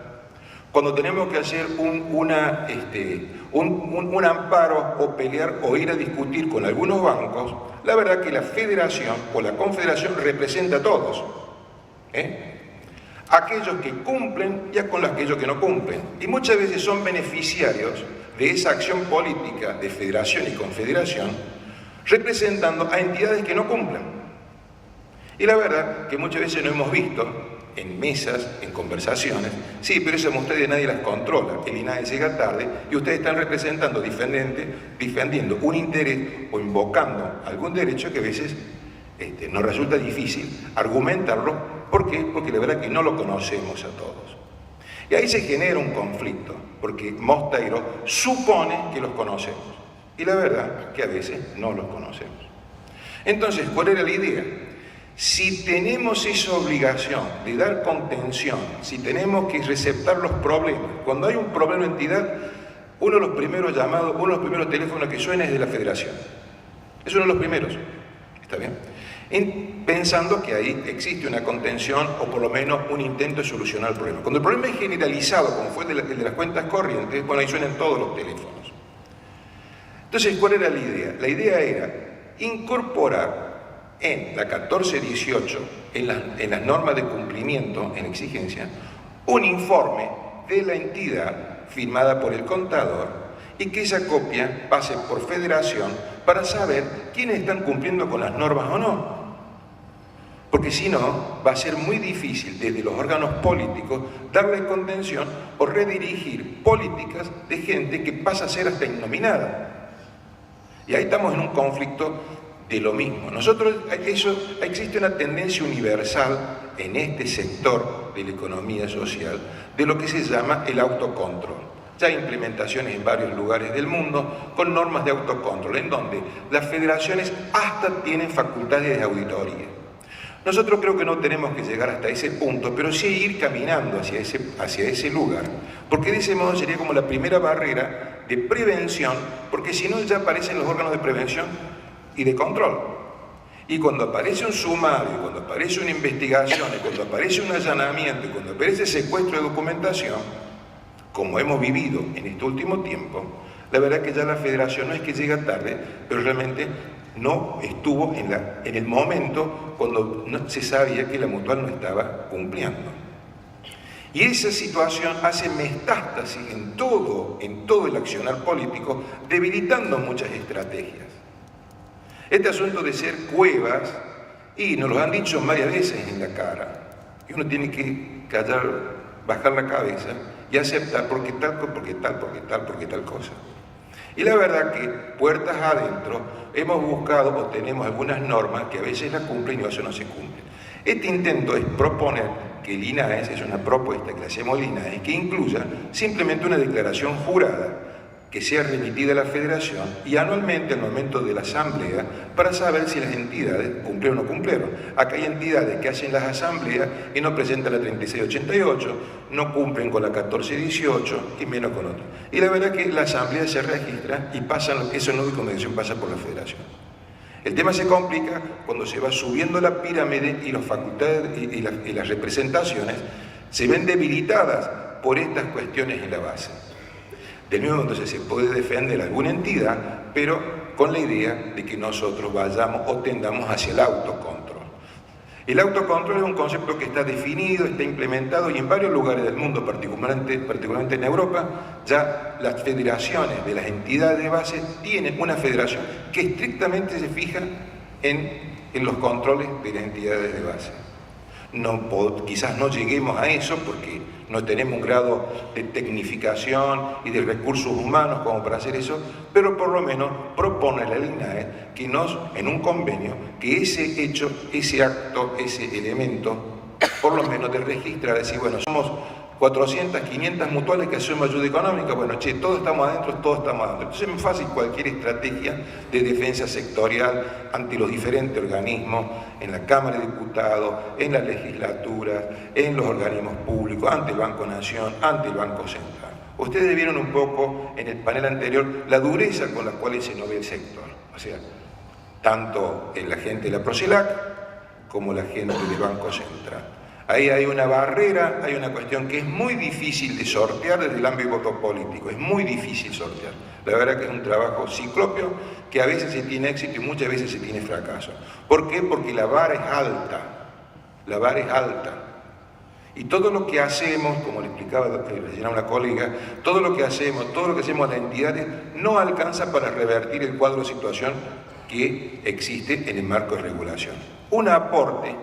cuando tenemos que hacer un amparo o pelear o ir a discutir con algunos bancos, la verdad que la federación o la confederación representa a todos. Aquellos que cumplen y con aquellos que no cumplen. Y muchas veces son beneficiarios de esa acción política de federación y confederación, representando a entidades que no cumplen. Y la verdad que muchas veces no hemos visto en mesas, en conversaciones, sí, pero esas ustedes nadie las controla, el INAE llega tarde y ustedes están representando, defendiendo un interés o invocando algún derecho que a veces nos resulta difícil argumentarlo. ¿Por qué? Porque la verdad que no lo conocemos a todos. Y ahí se genera un conflicto, porque Mosteiro supone que los conocemos, y la verdad que a veces no los conocemos. Entonces, ¿cuál era la idea? Si tenemos esa obligación de dar contención, si tenemos que receptar los problemas, cuando hay un problema en entidad, uno de los primeros llamados, uno de los primeros teléfonos que suena es de la federación. Es uno de los primeros, ¿está bien? Pensando que ahí existe una contención o por lo menos un intento de solucionar el problema. Cuando el problema es generalizado, como fue el de las cuentas corrientes, bueno, ahí suenan todos los teléfonos. Entonces, ¿cuál era la idea? La idea era incorporar en la 1418, en las normas de cumplimiento, en exigencia, un informe de la entidad firmada por el contador y que esa copia pase por federación para saber quiénes están cumpliendo con las normas o no. Porque si no, va a ser muy difícil desde los órganos políticos darle contención o redirigir políticas de gente que pasa a ser hasta innominada. Y ahí estamos en un conflicto de lo mismo. Existe una tendencia universal en este sector de la economía social de lo que se llama el autocontrol. Ya hay implementaciones en varios lugares del mundo con normas de autocontrol, en donde las federaciones hasta tienen facultades de auditoría. Nosotros creo que no tenemos que llegar hasta ese punto, pero sí ir caminando hacia ese lugar, porque de ese modo sería como la primera barrera de prevención, porque si no ya aparecen los órganos de prevención y de control. Y cuando aparece un sumario, cuando aparece una investigación, y cuando aparece un allanamiento, y cuando aparece secuestro de documentación, como hemos vivido en este último tiempo, la verdad que ya la federación no es que llega tarde, pero realmente no estuvo en el momento cuando no se sabía que la mutual no estaba cumpliendo. Y esa situación hace metástasis en todo el accionar político, debilitando muchas estrategias. Este asunto de ser cuevas, y nos lo han dicho varias veces en la cara, y uno tiene que callar, bajar la cabeza y aceptar porque tal cosa. Y la verdad que puertas adentro hemos buscado o tenemos algunas normas que a veces las cumplen y a veces no se cumplen. Este intento es proponer que el INAES, es una propuesta que le hacemos al INAES, que incluya simplemente una declaración jurada que sea remitida a la federación y anualmente al momento de la asamblea para saber si las entidades cumplieron o no cumplieron. Acá hay entidades que hacen las asambleas y no presentan la 3688, no cumplen con la 1418 y menos con otras. Y la verdad es que la asamblea se registra y eso no es convención, pasa por la federación. El tema se complica cuando se va subiendo la pirámide y las facultades y las representaciones se ven debilitadas por estas cuestiones en la base. Del mismo modo, entonces se puede defender alguna entidad, pero con la idea de que nosotros vayamos o tendamos hacia el autocontrol. El autocontrol es un concepto que está definido, está implementado y en varios lugares del mundo, particularmente en Europa, ya las federaciones de las entidades de base tienen una federación que estrictamente se fija en los controles de las entidades de base. Quizás no lleguemos a eso porque no tenemos un grado de tecnificación y de recursos humanos como para hacer eso, pero por lo menos propone la INAE que en un convenio, que ese hecho, ese acto, ese elemento, por lo menos de registrar, decir, bueno, somos 400, 500 mutuales que hacemos ayuda económica, bueno, todos estamos adentro. Entonces es muy fácil cualquier estrategia de defensa sectorial ante los diferentes organismos, en la Cámara de Diputados, en la legislatura, en los organismos públicos, ante el Banco Nación, ante el Banco Central. Ustedes vieron un poco en el panel anterior la dureza con la cual se no ve el sector, o sea, tanto la gente de la Procelac como la gente del Banco Central. Ahí hay una barrera, hay una cuestión que es muy difícil de sortear desde el ámbito político, es muy difícil sortear. La verdad que es un trabajo ciclópeo que a veces se tiene éxito y muchas veces se tiene fracaso. ¿Por qué? Porque la vara es alta, la vara es alta. Y todo lo que hacemos, como le explicaba recién a una colega, todo lo que hacemos a las entidades no alcanza para revertir el cuadro de situación que existe en el marco de regulación. Un aporte,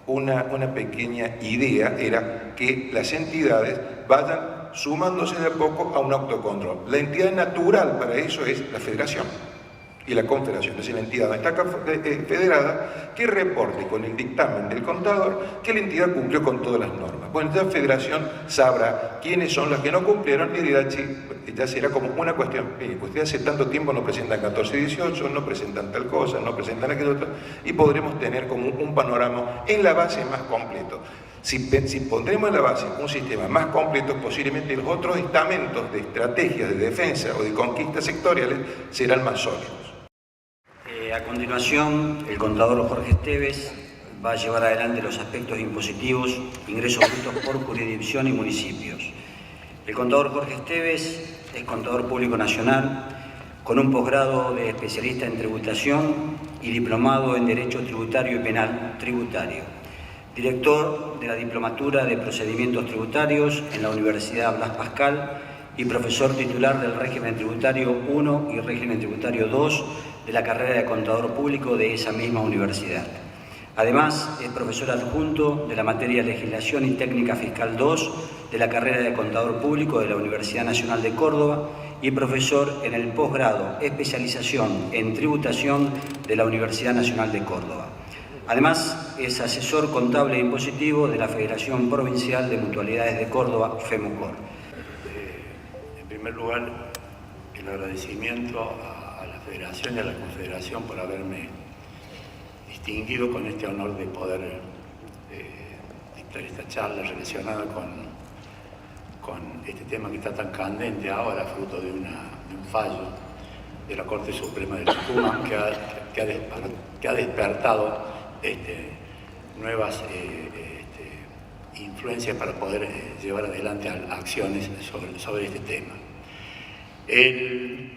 una pequeña idea era que las entidades vayan sumándose de a poco a un autocontrol. La entidad natural para eso es la federación y la confederación, es decir, la entidad donde está federada, que reporte con el dictamen del contador que la entidad cumplió con todas las normas. Bueno, la federación sabrá quiénes son las que no cumplieron y dirá, ya será como una cuestión, ustedes hace tanto tiempo no presentan 1418, no presentan tal cosa, no presentan aquello otro, y podremos tener como un panorama en la base más completo. Si pondremos en la base un sistema más completo, posiblemente los otros estamentos de estrategias de defensa o de conquistas sectoriales serán más sólidos. A continuación, el contador Jorge Esteves va a llevar adelante los aspectos impositivos, ingresos brutos por jurisdicción y municipios. El contador Jorge Esteves es contador público nacional, con un posgrado de especialista en tributación y diplomado en Derecho Tributario y Penal Tributario. Director de la Diplomatura de Procedimientos Tributarios en la Universidad Blas Pascal y profesor titular del Régimen Tributario 1 y Régimen Tributario 2 de la carrera de Contador Público de esa misma universidad. Además, es profesor adjunto de la materia Legislación y Técnica Fiscal 2 de la carrera de Contador Público de la Universidad Nacional de Córdoba y profesor en el posgrado Especialización en Tributación de la Universidad Nacional de Córdoba. Además, es asesor contable e impositivo de la Federación Provincial de Mutualidades de Córdoba, FEMUCOR. En primer lugar, el agradecimiento a la Federación y a la Confederación por haberme distinguido con este honor de poder dictar esta charla relacionada con este tema que está tan candente ahora, fruto de un fallo de la Corte Suprema de Tucumán que ha despertado nuevas influencias para poder llevar adelante acciones sobre este tema. El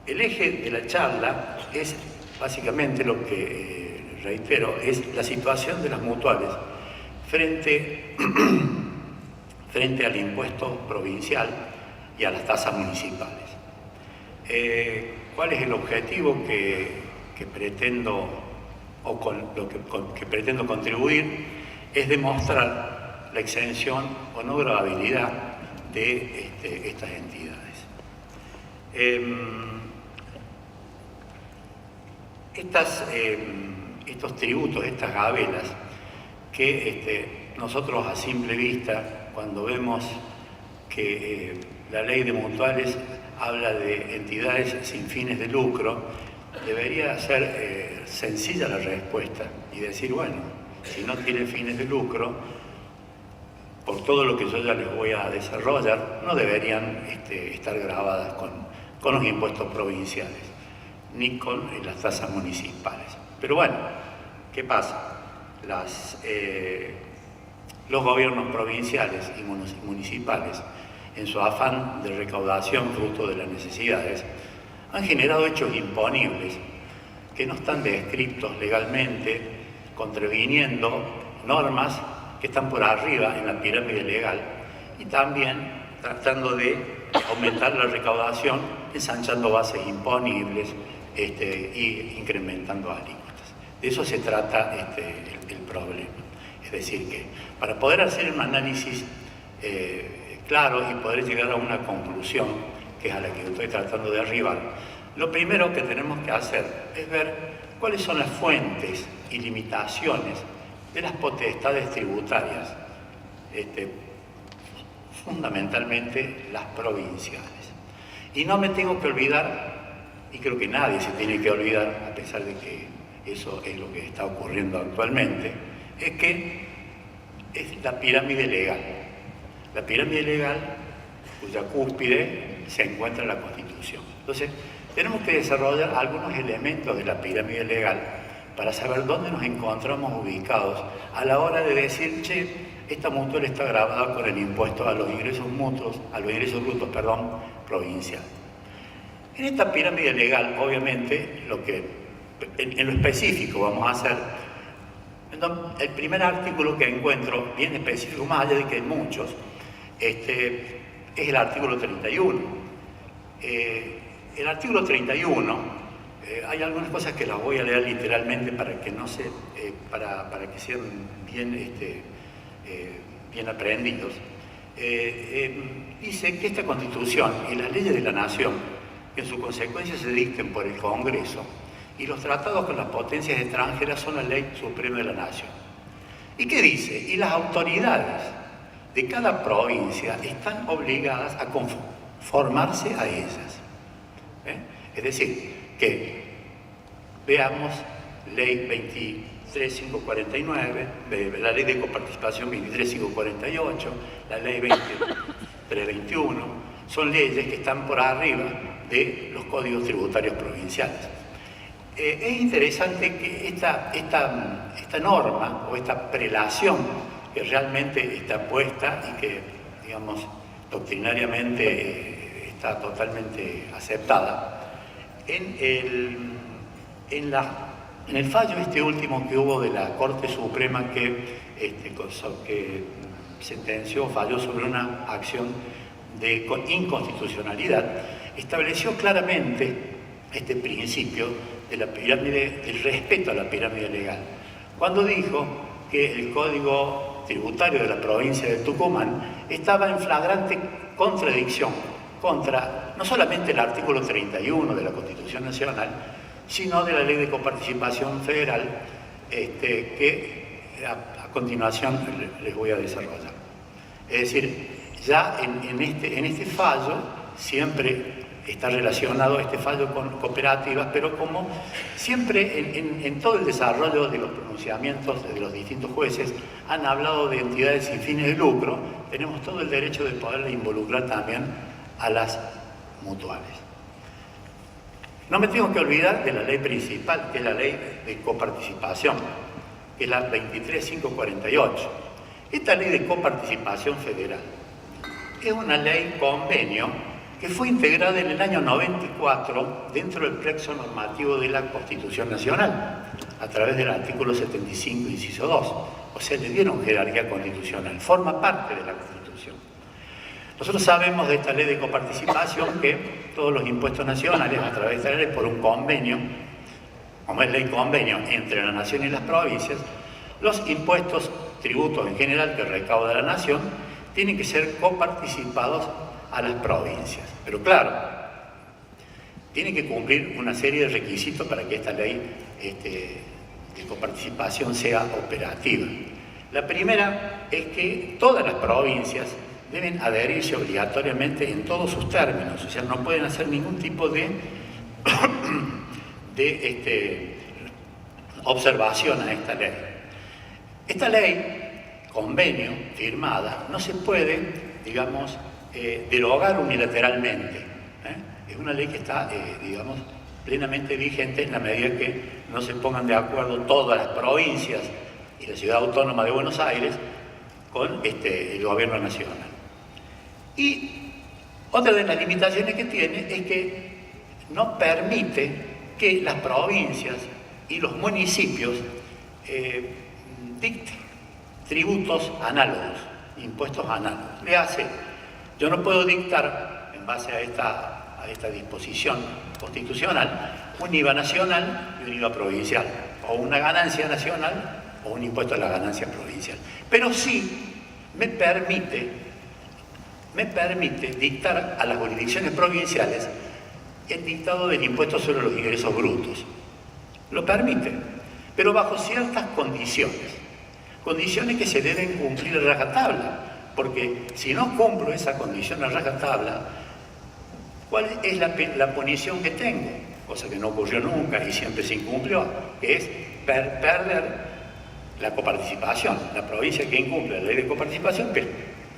eje de la charla es básicamente lo que reitero, es la situación de las mutuales frente al impuesto provincial y a las tasas municipales. ¿Cuál es el objetivo que pretendo o con lo que pretendo contribuir? Es demostrar la exención o no gravabilidad de estas entidades. Estos tributos, estas gabelas, que nosotros a simple vista, cuando vemos que la ley de mutuales habla de entidades sin fines de lucro, debería ser sencilla la respuesta y decir, bueno, si no tiene fines de lucro, por todo lo que yo ya les voy a desarrollar, no deberían estar gravadas con los impuestos provinciales, ni con las tasas municipales. Pero bueno, ¿qué pasa? Los gobiernos provinciales y municipales, en su afán de recaudación fruto de las necesidades, han generado hechos imponibles que no están descritos legalmente, contraviniendo normas que están por arriba en la pirámide legal y también tratando de aumentar la recaudación, ensanchando bases imponibles y incrementando alícuotas. De eso se trata el problema. Es decir, que para poder hacer un análisis claro y poder llegar a una conclusión, que es a la que estoy tratando de arribar, lo primero que tenemos que hacer es ver cuáles son las fuentes y limitaciones de las potestades tributarias, fundamentalmente las provinciales. Y no me tengo que olvidar, y creo que nadie se tiene que olvidar, a pesar de que eso es lo que está ocurriendo actualmente, es que es la pirámide legal. La pirámide legal, cuya cúspide se encuentra en la Constitución. Entonces, tenemos que desarrollar algunos elementos de la pirámide legal para saber dónde nos encontramos ubicados a la hora de decir, che, esta mutual está grabada con el impuesto a los ingresos mutuos, a los ingresos brutos, provincial. En esta pirámide legal, obviamente, en lo específico vamos a hacer, el primer artículo que encuentro, bien específico, más allá de que hay muchos, es el artículo 31. El artículo 31, hay algunas cosas que las voy a leer literalmente para que no se, para que sean bien, bien aprendidos. Dice que esta Constitución y las leyes de la Nación, que en su consecuencia se dicten por el Congreso, y los tratados con las potencias extranjeras son la ley suprema de la Nación. ¿Y qué dice? Y las autoridades de cada provincia están obligadas a conformarse a ellas. Es decir, que veamos ley 23549, la ley de coparticipación 23548, la ley 20321, son leyes que están por arriba de los códigos tributarios provinciales. Es interesante que esta norma o esta prelación que realmente está puesta y que, digamos, doctrinariamente está totalmente aceptada, en el fallo último que hubo de la Corte Suprema que sentenció, falló sobre una acción de inconstitucionalidad, estableció claramente este principio de la pirámide, del respeto a la pirámide legal, cuando dijo que el Código Tributario de la provincia de Tucumán estaba en flagrante contradicción contra no solamente el artículo 31 de la Constitución Nacional, sino de la Ley de Coparticipación Federal, que a continuación les voy a desarrollar. Es decir, ya en este fallo siempre está relacionado este fallo con cooperativas, pero como siempre en todo el desarrollo de los pronunciamientos de los distintos jueces han hablado de entidades sin fines de lucro, tenemos todo el derecho de poder involucrar también a las mutuales. No me tengo que olvidar de la ley principal, que es la ley de coparticipación, que es la 23548. Esta ley de coparticipación federal es una ley convenio que fue integrada en el año 94 dentro del plexo normativo de la Constitución Nacional, a través del artículo 75, inciso 2. O sea, le dieron jerarquía constitucional, forma parte de la Constitución. Nosotros sabemos de esta ley de coparticipación que todos los impuestos nacionales, a través de esta ley, por un convenio, como es ley convenio entre la Nación y las provincias, los impuestos, tributos en general que recauda la Nación, tienen que ser coparticipados a las provincias. Pero claro, tiene que cumplir una serie de requisitos para que esta ley de coparticipación sea operativa. La primera es que todas las provincias deben adherirse obligatoriamente en todos sus términos, o sea, no pueden hacer ningún tipo de observación a esta ley. Esta ley, convenio, firmada, no se puede, digamos, derogar unilateralmente. Es una ley que está, digamos, plenamente vigente en la medida que no se pongan de acuerdo todas las provincias y la Ciudad Autónoma de Buenos Aires con el gobierno nacional. Y otra de las limitaciones que tiene es que no permite que las provincias y los municipios dicten tributos análogos, impuestos análogos. Le hace, yo no puedo dictar, en base a esta disposición constitucional, un IVA nacional y un IVA provincial, o una ganancia nacional o un impuesto a la ganancia provincial. Pero sí me permite dictar a las jurisdicciones provinciales el dictado del impuesto sobre los ingresos brutos. Lo permite, pero bajo ciertas condiciones. Condiciones que se deben cumplir a rajatabla, porque si no cumplo esa condición a rajatabla, ¿cuál es la punición que tengo? Cosa que no ocurrió nunca y siempre se incumplió, que es perder la coparticipación. La provincia que incumple la ley de coparticipación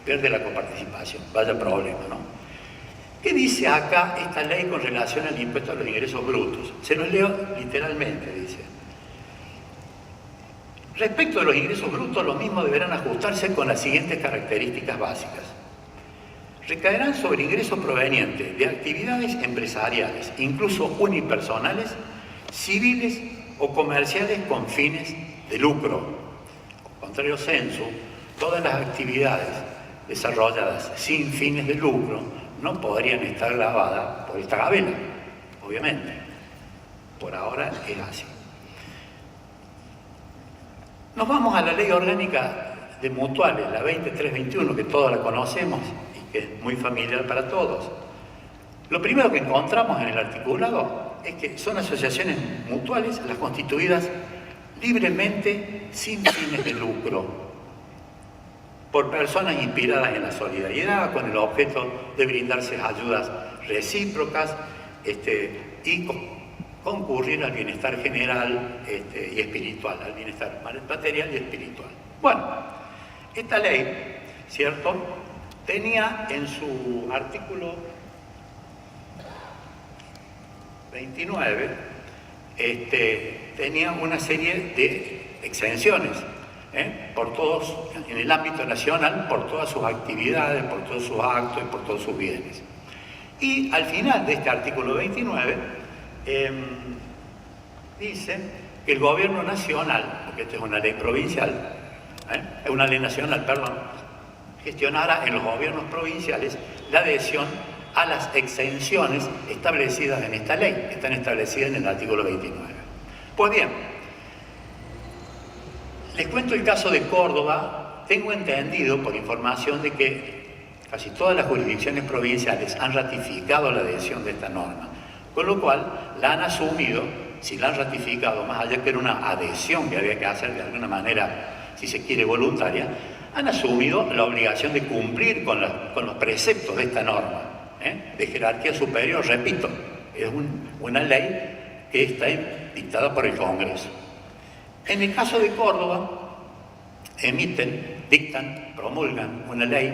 pierde la coparticipación. Vaya problema, ¿no? ¿Qué dice acá esta ley con relación al impuesto a los ingresos brutos? Se los leo literalmente, dice. Respecto de los ingresos brutos, los mismos deberán ajustarse con las siguientes características básicas. Recaerán sobre ingresos provenientes de actividades empresariales, incluso unipersonales, civiles o comerciales con fines de lucro. Contrario censo, todas las actividades desarrolladas sin fines de lucro no podrían estar gravadas por esta gabela, obviamente. Por ahora es así. Nos vamos a la Ley Orgánica de Mutuales, la 2321, que todos la conocemos y que es muy familiar para todos. Lo primero que encontramos en el articulado es que son asociaciones mutuales las constituidas libremente sin fines de lucro, por personas inspiradas en la solidaridad, con el objeto de brindarse ayudas recíprocas y concurrir al bienestar general y espiritual, al bienestar material y espiritual. Bueno, esta ley, ¿cierto?, tenía en su artículo 29, tenía una serie de exenciones, por todos, en el ámbito nacional, por todas sus actividades, por todos sus actos y por todos sus bienes. Y al final de este artículo 29, dice que el gobierno nacional, porque esta es una ley provincial, es una ley nacional, perdón, gestionará en los gobiernos provinciales la adhesión a las exenciones establecidas en esta ley, que están establecidas en el artículo 29. Pues bien, les cuento el caso de Córdoba. Tengo entendido, por información, de que casi todas las jurisdicciones provinciales han ratificado la adhesión de esta norma, con lo cual la han asumido, si la han ratificado, más allá que era una adhesión que había que hacer de alguna manera, si se quiere, voluntaria, han asumido la obligación de cumplir con los preceptos de esta norma, de jerarquía superior. Repito, es una ley que está dictada por el Congreso. En el caso de Córdoba, dictan, promulgan una ley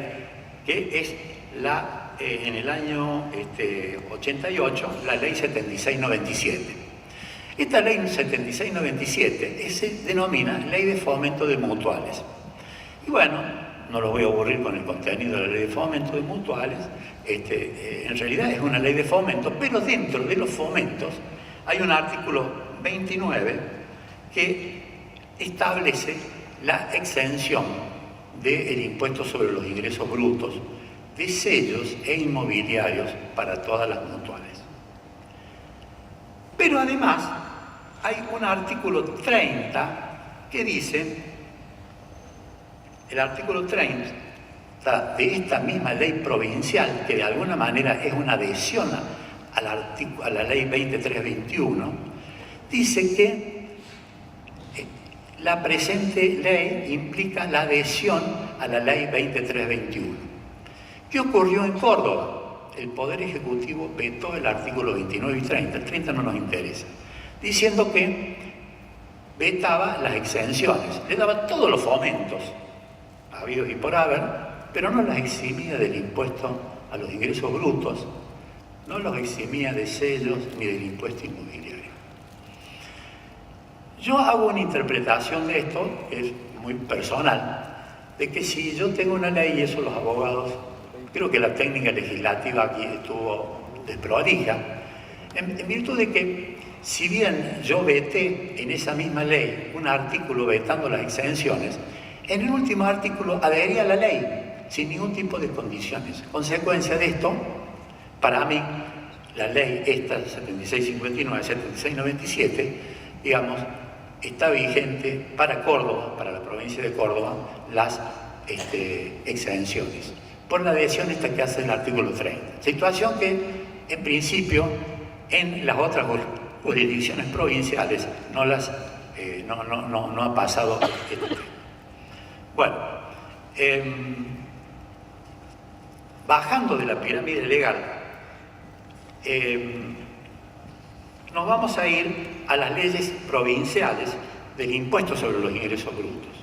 que es en el año 88, la ley 7697. Esta ley 7697 se denomina Ley de Fomento de Mutuales. Y bueno, no los voy a aburrir con el contenido de la Ley de Fomento de Mutuales. En realidad es una ley de fomento, pero dentro de los fomentos hay un artículo 29 que establece la exención del impuesto sobre los ingresos brutos de sellos e inmobiliarios para todas las mutuales. Pero además hay un artículo 30 que dice, el artículo 30 de esta misma ley provincial, que de alguna manera es una adhesión a la ley 2321, dice que la presente ley implica la adhesión a la ley 2321. ¿Qué ocurrió en Córdoba? El Poder Ejecutivo vetó el artículo 29 y 30, el 30 no nos interesa, diciendo que vetaba las exenciones, le daba todos los fomentos, habidos y por haber, pero no las eximía del impuesto a los ingresos brutos, no los eximía de sellos ni del impuesto inmobiliario. Yo hago una interpretación de esto, que es muy personal, de que si yo tengo una ley, y eso los abogados, creo que la técnica legislativa aquí estuvo desprolija, en virtud de que si bien yo veté en esa misma ley un artículo vetando las exenciones, en el último artículo adhería a la ley sin ningún tipo de condiciones. Consecuencia de esto, para mí, la ley esta, 7659, 7697, digamos, está vigente para Córdoba, para la provincia de Córdoba, las exenciones, por la adhesión esta que hace el artículo 30. Situación que, en principio, en las otras jurisdicciones provinciales no ha pasado este tema. Bueno, bajando de la pirámide legal, nos vamos a ir a las leyes provinciales del impuesto sobre los ingresos brutos.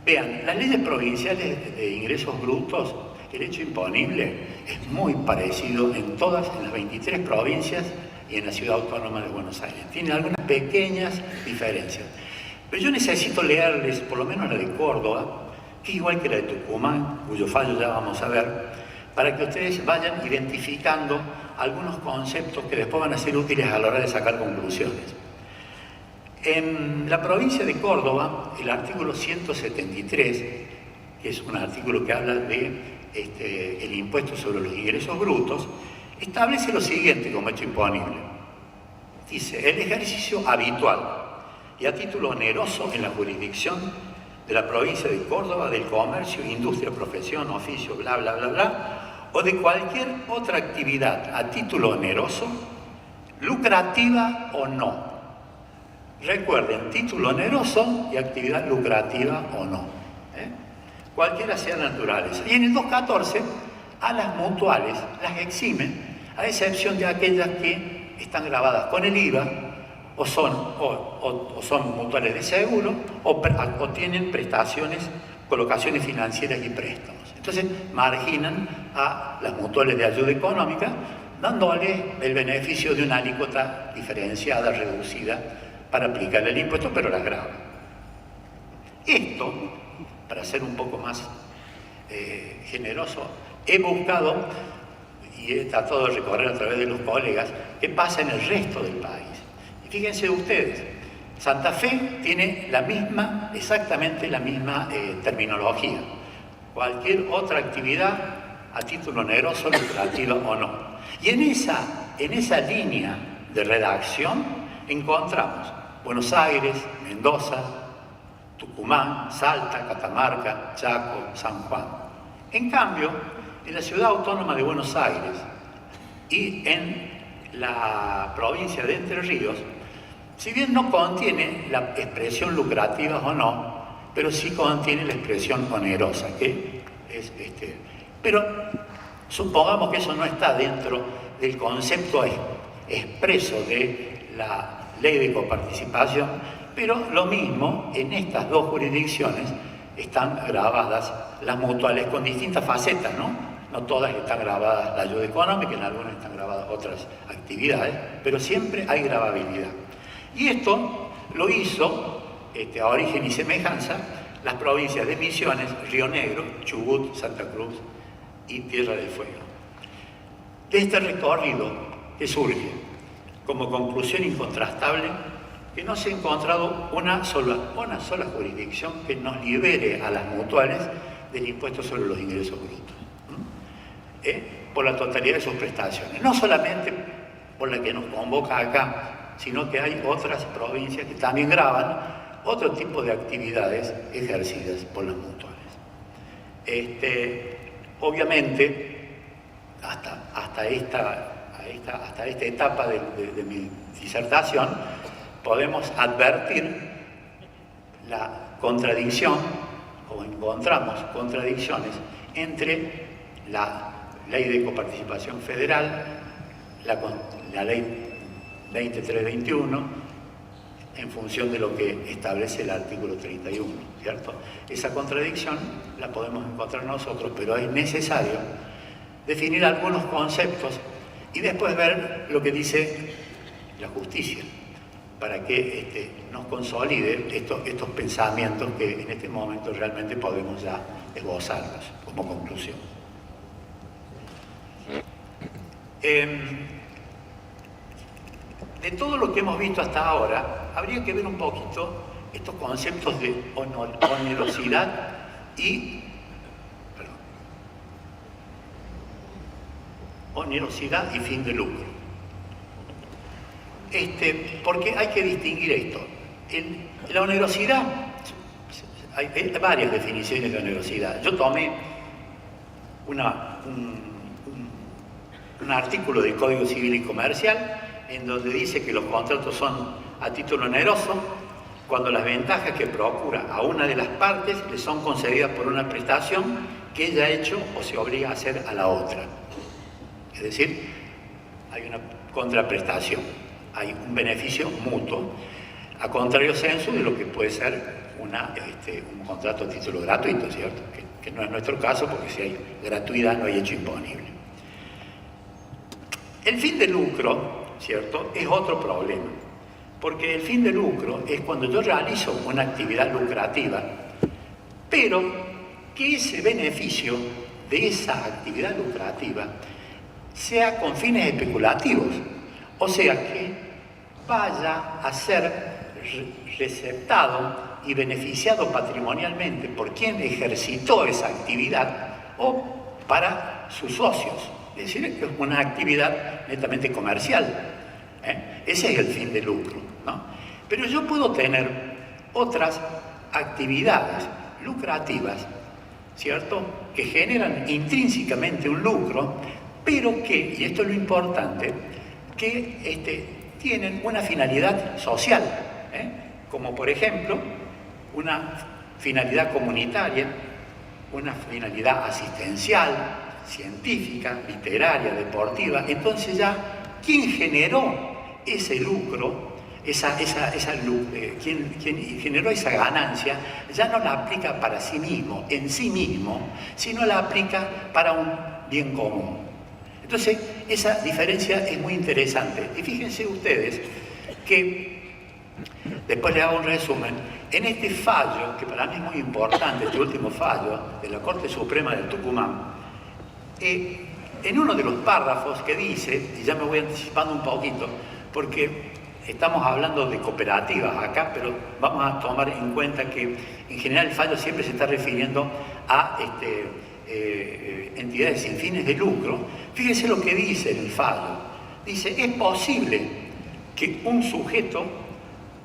Vean, las leyes provinciales de ingresos brutos, el hecho imponible es muy parecido en las 23 provincias y en la Ciudad Autónoma de Buenos Aires. Tiene algunas pequeñas diferencias. Pero yo necesito leerles, por lo menos la de Córdoba, que es igual que la de Tucumán, cuyo fallo ya vamos a ver, para que ustedes vayan identificando algunos conceptos que después van a ser útiles a la hora de sacar conclusiones. En la provincia de Córdoba, el artículo 173, que es un artículo que habla de el impuesto sobre los ingresos brutos, establece lo siguiente como hecho imponible. Dice, el ejercicio habitual y a título oneroso en la jurisdicción de la provincia de Córdoba del comercio, industria, profesión, oficio, bla, bla, bla, bla, o de cualquier otra actividad a título oneroso, lucrativa o no. Recuerden, título oneroso y actividad lucrativa o no. Cualquiera sea naturaleza. Y en el 214, a las mutuales las exime, a excepción de aquellas que están grabadas con el IVA, o son mutuales de seguro, o tienen prestaciones, colocaciones financieras y préstamos. Entonces, marginan a las mutuales de ayuda económica, dándole el beneficio de una alícuota diferenciada, reducida, para aplicarle el impuesto, pero las graban. Esto, para ser un poco más generoso, he buscado y he tratado de recorrer a través de los colegas qué pasa en el resto del país. Y fíjense ustedes, Santa Fe tiene exactamente la misma terminología. Cualquier otra actividad a título oneroso, lucrativa o no. Y en esa línea de redacción encontramos Buenos Aires, Mendoza, Tucumán, Salta, Catamarca, Chaco, San Juan. En cambio, en la ciudad autónoma de Buenos Aires y en la provincia de Entre Ríos, si bien no contiene la expresión lucrativa o no, pero sí contiene la expresión onerosa, que es Pero supongamos que eso no está dentro del concepto expreso de la ley de coparticipación, pero lo mismo en estas dos jurisdicciones están grabadas las mutuales con distintas facetas, ¿no? No todas están grabadas la ayuda económica, en algunas están grabadas otras actividades, pero siempre hay gravabilidad. Y esto lo hizo, a origen y semejanza, las provincias de Misiones, Río Negro, Chubut, Santa Cruz y Tierra del Fuego. De este recorrido que surge como conclusión incontrastable que no se ha encontrado una sola jurisdicción que nos libere a las mutuales del impuesto sobre los ingresos brutos, por la totalidad de sus prestaciones. No solamente por la que nos convoca acá, sino que hay otras provincias que también graban otro tipo de actividades ejercidas por las mutuales. Obviamente, hasta esta etapa de mi disertación, podemos advertir la contradicción, o encontramos contradicciones, entre la Ley de Coparticipación Federal, la Ley 2321, en función de lo que establece el artículo 31, ¿cierto? Esa contradicción la podemos encontrar nosotros, pero es necesario definir algunos conceptos y después ver lo que dice la justicia, para que nos consolide estos pensamientos que en este momento realmente podemos ya esbozarlos como conclusión. De todo lo que hemos visto hasta ahora, habría que ver un poquito estos conceptos de onerosidad y fin de lucro. Porque hay que distinguir esto. La onerosidad, hay varias definiciones de onerosidad. Yo tomé un artículo del Código Civil y Comercial en donde dice que los contratos son a título oneroso cuando las ventajas que procura a una de las partes le son concedidas por una prestación que ella ha hecho o se obliga a hacer a la otra. Es decir, hay una contraprestación, hay un beneficio mutuo, a contrario sensu de lo que puede ser un contrato a título gratuito, ¿cierto? Que no es nuestro caso, porque si hay gratuidad no hay hecho imponible. El fin de lucro, ¿cierto?, es otro problema, Porque el fin de lucro es cuando yo realizo una actividad lucrativa, pero que ese beneficio de esa actividad lucrativa sea con fines especulativos, o sea que vaya a ser receptado y beneficiado patrimonialmente por quien ejercitó esa actividad o para sus socios. Es decir, que es una actividad netamente comercial. Ese es el fin de lucro, ¿no? Pero yo puedo tener otras actividades lucrativas, ¿cierto?, que generan intrínsecamente un lucro, pero que, y esto es lo importante, que tienen una finalidad social, como por ejemplo una finalidad comunitaria, una finalidad asistencial, científica, literaria, deportiva. Entonces ya, ¿quién generó ese lucro? Quien generó esa ganancia ya no la aplica para sí mismo, en sí mismo, sino la aplica para un bien común. Entonces, esa diferencia es muy interesante. Y fíjense ustedes que, después les hago un resumen, en este fallo, que para mí es muy importante, este último fallo de la Corte Suprema de Tucumán, en uno de los párrafos que dice, y ya me voy anticipando un poquito, porque estamos hablando de cooperativas acá, pero vamos a tomar en cuenta que en general el fallo siempre se está refiriendo a entidades sin fines de lucro. Fíjense lo que dice el fallo. Dice, es posible que un sujeto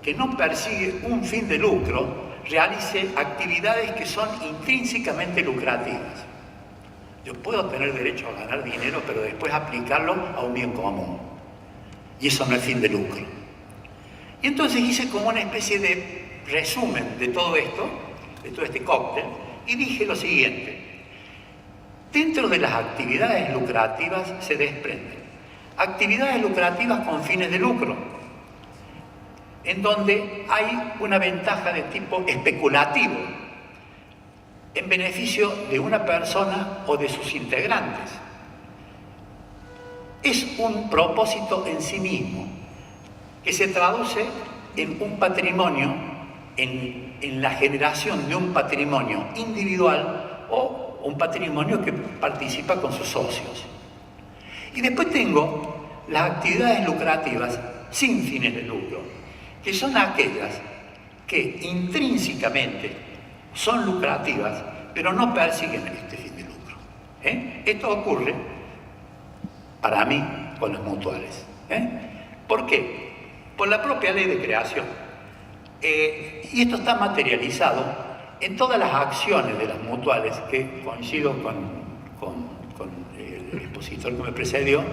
que no persigue un fin de lucro realice actividades que son intrínsecamente lucrativas. Yo puedo tener derecho a ganar dinero, pero después aplicarlo a un bien común. Y eso no es fin de lucro. Y entonces hice como una especie de resumen de todo esto, de todo este cóctel, y dije lo siguiente. Dentro de las actividades lucrativas se desprenden actividades lucrativas con fines de lucro, en donde hay una ventaja de tipo especulativo, en beneficio de una persona o de sus integrantes. Es un propósito en sí mismo, que se traduce en un patrimonio, en la generación de un patrimonio individual o un patrimonio que participa con sus socios. Y después tengo las actividades lucrativas sin fines de lucro, que son aquellas que intrínsecamente son lucrativas, pero no persiguen este fin de lucro. Esto ocurre, para mí, con las mutuales. ¿Por qué? Por la propia ley de creación. Y esto está materializado en todas las acciones de las mutuales, que coincido con el expositor que me precedió,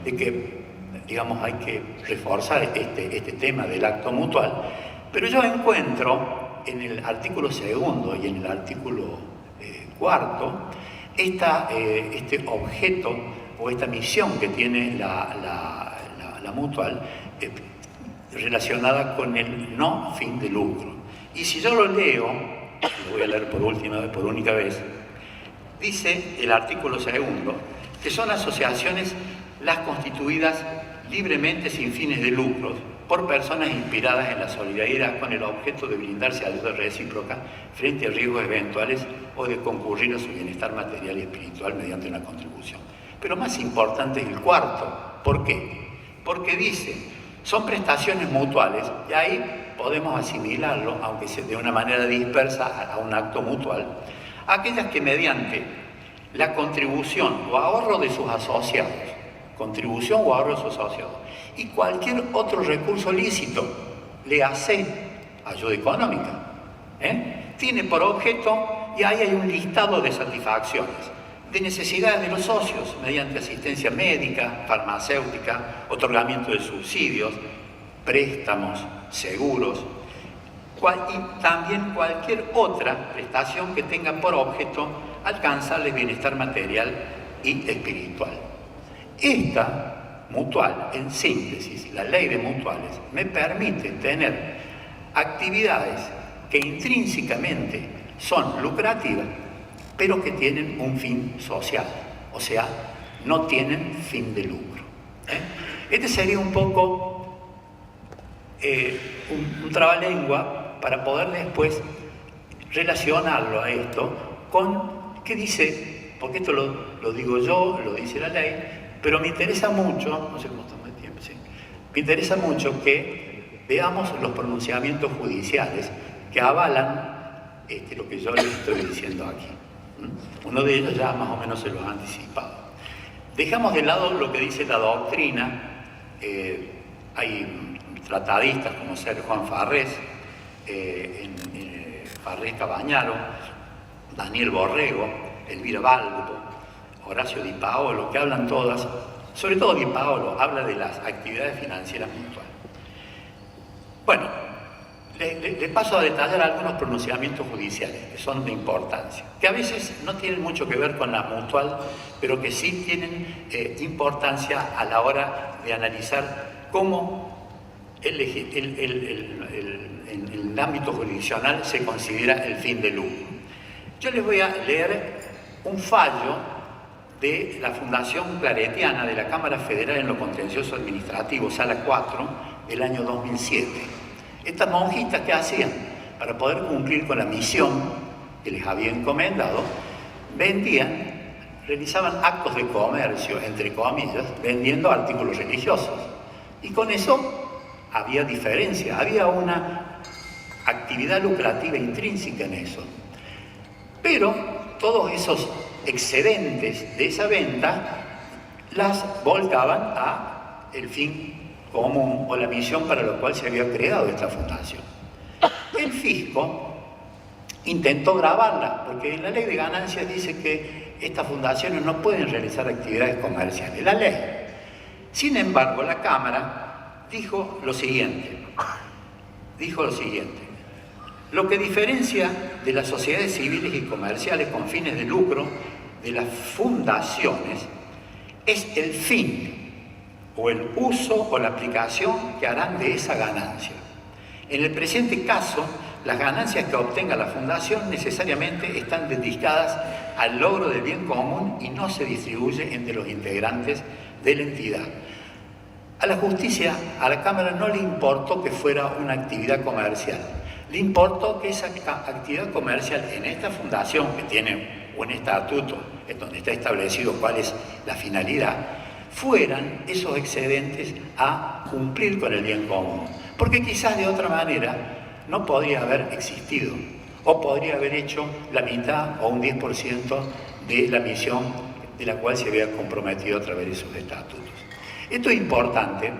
de que, digamos, hay que reforzar este tema del acto mutual, pero yo encuentro en el artículo 2 y en el artículo 4 este objeto o esta misión que tiene la mutual relacionada con el no fin de lucro. Y si yo lo leo, lo voy a leer por única vez, dice el artículo 2 que son asociaciones las constituidas libremente sin fines de lucro por personas inspiradas en la solidaridad con el objeto de brindarse ayuda recíproca frente a riesgos eventuales o de concurrir a su bienestar material y espiritual mediante una contribución. Pero más importante es el cuarto. ¿Por qué? Porque dice, son prestaciones mutuales, y ahí podemos asimilarlo, aunque sea de una manera dispersa, a un acto mutual, aquellas que mediante la contribución o ahorro de sus asociados, y cualquier otro recurso lícito, le hace ayuda económica, tiene por objeto, y ahí hay un listado de satisfacciones, de necesidades de los socios, mediante asistencia médica, farmacéutica, otorgamiento de subsidios, préstamos, seguros, y también cualquier otra prestación que tenga por objeto alcanzar el bienestar material y espiritual. Esta mutual, en síntesis, la ley de mutuales, me permite tener actividades que intrínsecamente son lucrativas, pero que tienen un fin social, o sea, no tienen fin de lucro. Este sería un poco un trabalengua para poder después relacionarlo a esto con qué dice, porque esto lo digo yo, lo dice la ley, pero me interesa mucho, no sé cómo estamos de tiempo, sí, me interesa mucho que veamos los pronunciamientos judiciales que avalan lo que yo les estoy diciendo aquí. Uno de ellos ya más o menos se lo ha anticipado. Dejamos de lado lo que dice la doctrina. Hay tratadistas como ser Juan Farrés, Farrés Cabañaro, Daniel Borrego, Elvira Balbo, Horacio Di Paolo, que hablan todas, sobre todo Di Paolo, habla de las actividades financieras mutuales. Bueno, le paso a detallar algunos pronunciamientos judiciales que son de importancia, que a veces no tienen mucho que ver con la mutual, pero que sí tienen importancia a la hora de analizar cómo en el ámbito jurisdiccional se considera el fin de lucro. Yo les voy a leer un fallo de la Fundación Claretiana de la Cámara Federal en lo Contencioso Administrativo, Sala 4, del año 2007. Estas monjitas, ¿qué hacían? Para poder cumplir con la misión que les había encomendado, realizaban actos de comercio, entre comillas, vendiendo artículos religiosos. Y con eso había diferencia, había una actividad lucrativa intrínseca en eso. Pero todos esos excedentes de esa venta las volcaban a el fin común o la misión para la cual se había creado esta fundación. El fisco intentó grabarla, porque en la ley de ganancias dice que estas fundaciones no pueden realizar actividades comerciales, la ley. Sin embargo, la Cámara dijo lo siguiente, lo que diferencia de las sociedades civiles y comerciales con fines de lucro de las fundaciones es el fin o el uso o la aplicación que harán de esa ganancia. En el presente caso, las ganancias que obtenga la fundación necesariamente están dedicadas al logro del bien común y no se distribuye entre los integrantes de la entidad. A la justicia, a la Cámara no le importó que fuera una actividad comercial, le importó que esa actividad comercial en esta fundación, que tiene un estatuto en donde está establecido cuál es la finalidad, fueran esos excedentes a cumplir con el bien común. Porque quizás de otra manera no podría haber existido, o podría haber hecho la mitad o un 10% de la misión de la cual se había comprometido a través de sus estatutos. Esto es importante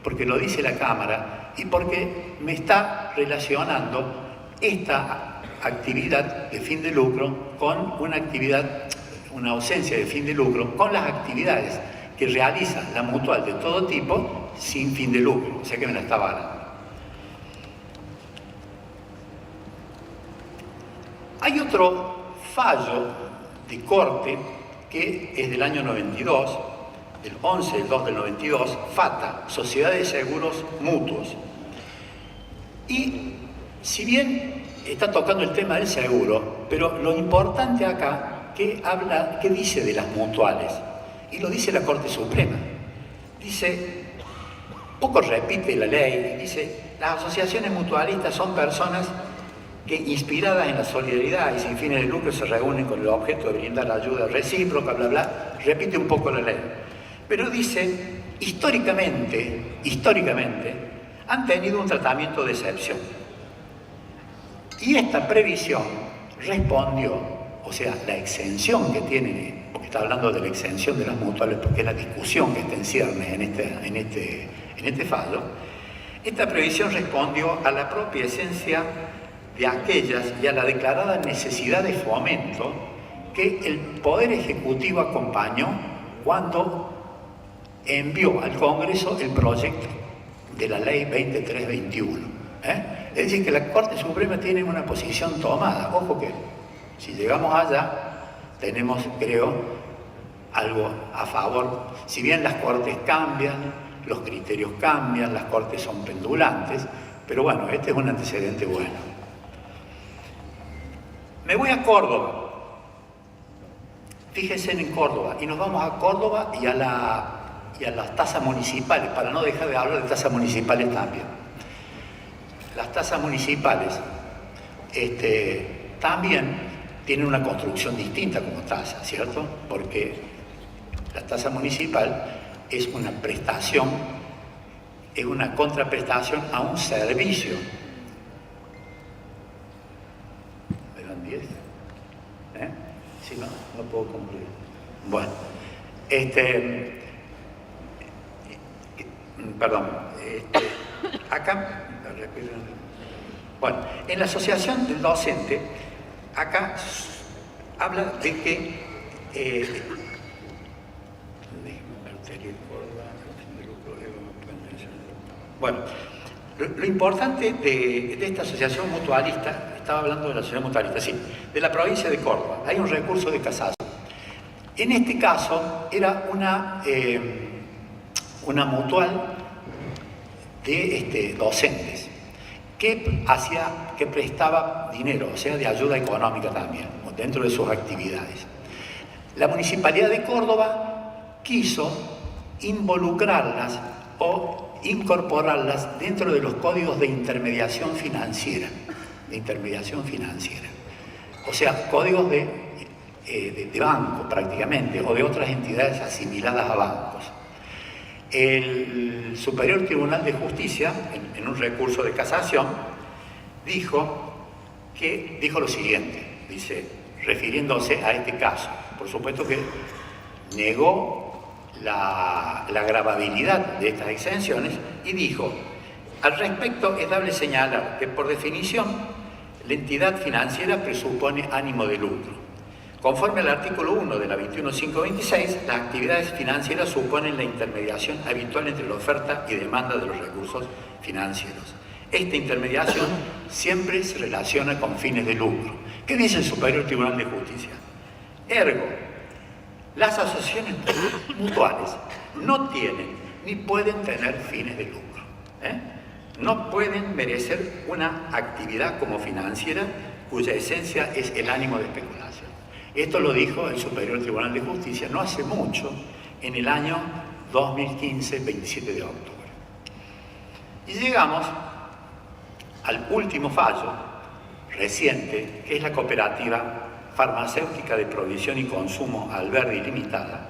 porque lo dice la Cámara y porque me está relacionando esta actividad de fin de lucro con una ausencia de fin de lucro, con las actividades que realiza la mutual de todo tipo sin fin de lucro, o sea que me la está avalando. Hay otro fallo de corte que es del año 92, del 11 del 2 del 92, FATA, Sociedad de Seguros Mutuos. Y si bien está tocando el tema del seguro, pero lo importante acá, ¿qué dice de las mutuales? Y lo dice la Corte Suprema. Dice, poco repite la ley, dice, las asociaciones mutualistas son personas que inspiradas en la solidaridad y sin fines de lucro se reúnen con el objeto de brindar ayuda recíproca, bla, bla, repite un poco la ley. Pero dice, históricamente, han tenido un tratamiento de excepción. Y esta previsión respondió, o sea, la exención que tienen, porque está hablando de la exención de las mutuales, porque es la discusión que está en ciernes en este fallo, esta previsión respondió a la propia esencia de aquellas y a la declarada necesidad de fomento que el Poder Ejecutivo acompañó cuando envió al Congreso el proyecto de la Ley 2321. Es decir, que la Corte Suprema tiene una posición tomada. Ojo que si llegamos allá, tenemos, creo, algo a favor. Si bien las Cortes cambian, los criterios cambian, las Cortes son pendulantes, pero bueno, este es un antecedente bueno. Me voy a Córdoba. Fíjense en Córdoba, y nos vamos a Córdoba y a las tasas municipales, para no dejar de hablar de tasas municipales también. las tasas municipales también tienen una construcción distinta como tasa, ¿cierto? Porque la tasa municipal es una prestación, es una contraprestación a un servicio. ¿Me dan 10? Si no, no puedo concluir. Bueno, perdón, acá, bueno, en la asociación del docente, acá habla de que bueno, lo importante de esta asociación mutualista, estaba hablando de la asociación mutualista, sí, de la provincia de Córdoba, hay un recurso de casación. En este caso era una mutual de docentes que prestaba dinero, o sea, de ayuda económica también, dentro de sus actividades. La Municipalidad de Córdoba quiso involucrarlas o incorporarlas dentro de los códigos de intermediación financiera, o sea, códigos de banco prácticamente, o de otras entidades asimiladas a bancos. El Superior Tribunal de Justicia, en un recurso de casación, dijo lo siguiente, dice, refiriéndose a este caso, por supuesto que negó la gravabilidad de estas exenciones y dijo, al respecto es dable señalar que por definición la entidad financiera presupone ánimo de lucro. Conforme al artículo 1 de la 21526, las actividades financieras suponen la intermediación habitual entre la oferta y demanda de los recursos financieros. Esta intermediación siempre se relaciona con fines de lucro. ¿Qué dice el Superior Tribunal de Justicia? Ergo, las asociaciones mutuales no tienen ni pueden tener fines de lucro. No pueden merecer una actividad como financiera cuya esencia es el ánimo de especulación. Esto lo dijo el Superior Tribunal de Justicia no hace mucho, en el año 2015, 27 de octubre. Y llegamos al último fallo reciente, que es la cooperativa farmacéutica de provisión y consumo Alberdi Limitada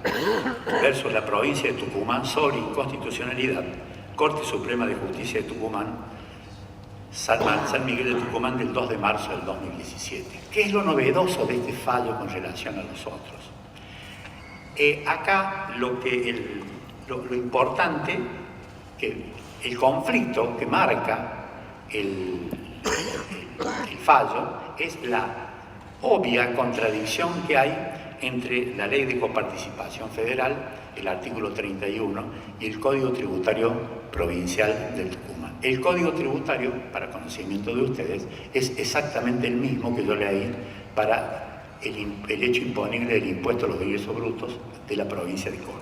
versus la provincia de Tucumán sobre inconstitucionalidad, Corte Suprema de Justicia de Tucumán, San Miguel de Tucumán, del 2 de marzo del 2017. ¿Qué es lo novedoso de este fallo con relación a los otros? Acá lo importante, que el conflicto que marca el fallo es la obvia contradicción que hay entre la Ley de Coparticipación Federal, el artículo 31, y el Código Tributario Provincial del Tucumán. El Código Tributario, para conocimiento de ustedes, es exactamente el mismo que yo leí para el hecho imponible del impuesto a los ingresos brutos de la provincia de Córdoba.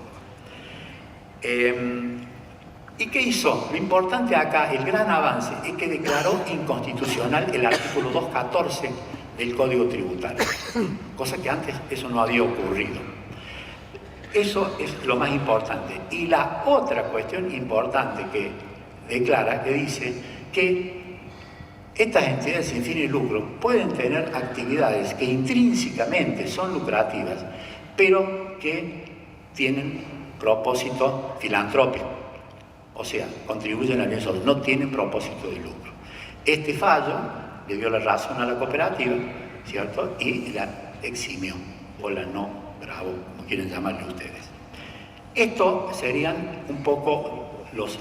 ¿Y qué hizo? Lo importante acá, el gran avance, es que declaró inconstitucional el artículo 214 del Código Tributario, cosa que antes eso no había ocurrido. Eso es lo más importante. Y la otra cuestión importante que declara, que dice que estas entidades sin fin de lucro pueden tener actividades que intrínsecamente son lucrativas, pero que tienen propósito filantrópico, o sea, contribuyen al bien social, no tienen propósito de lucro. Este fallo le dio la razón a la cooperativa, ¿cierto? Y la eximió, o la no bravo, como quieren llamarle ustedes. Estos serían un poco los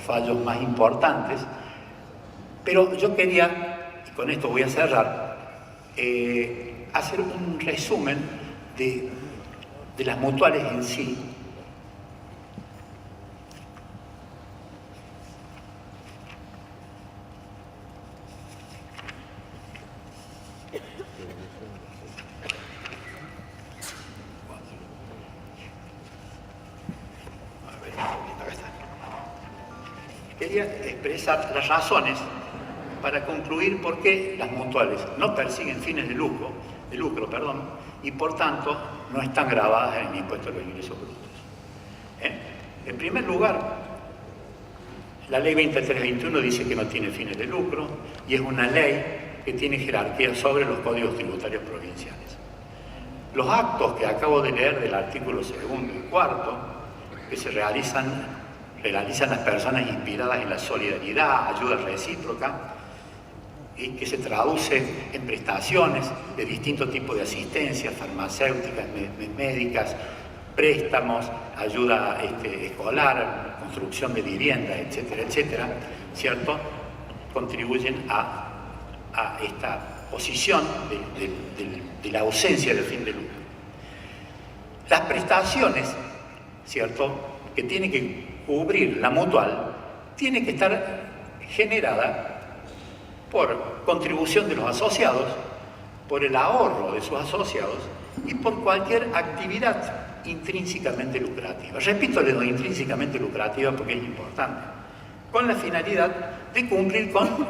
fallos más importantes, pero yo quería, y con esto voy a cerrar, hacer un resumen de las mutuales en sí. Quería expresar las razones para concluir por qué las mutuales no persiguen fines de lucro, y por tanto no están gravadas en el impuesto a los ingresos brutos. En primer lugar, La ley 2321 dice que no tiene fines de lucro y es una ley que tiene jerarquía sobre los códigos tributarios provinciales. Los actos que acabo de leer del artículo 2 y 4, que se realizan las personas inspiradas en la solidaridad, ayuda recíproca, y que se traduce en prestaciones de distintos tipos de asistencia, farmacéuticas, médicas, préstamos, ayuda escolar, construcción de viviendas, etcétera, etcétera, ¿cierto? Contribuyen a esta posición de la ausencia del fin de lucro. Las prestaciones, ¿cierto?, que tiene que cubrir la mutual, tiene que estar generada por contribución de los asociados, por el ahorro de sus asociados y por cualquier actividad intrínsecamente lucrativa. Repito lo de intrínsecamente lucrativa porque es importante, con la finalidad de cumplir con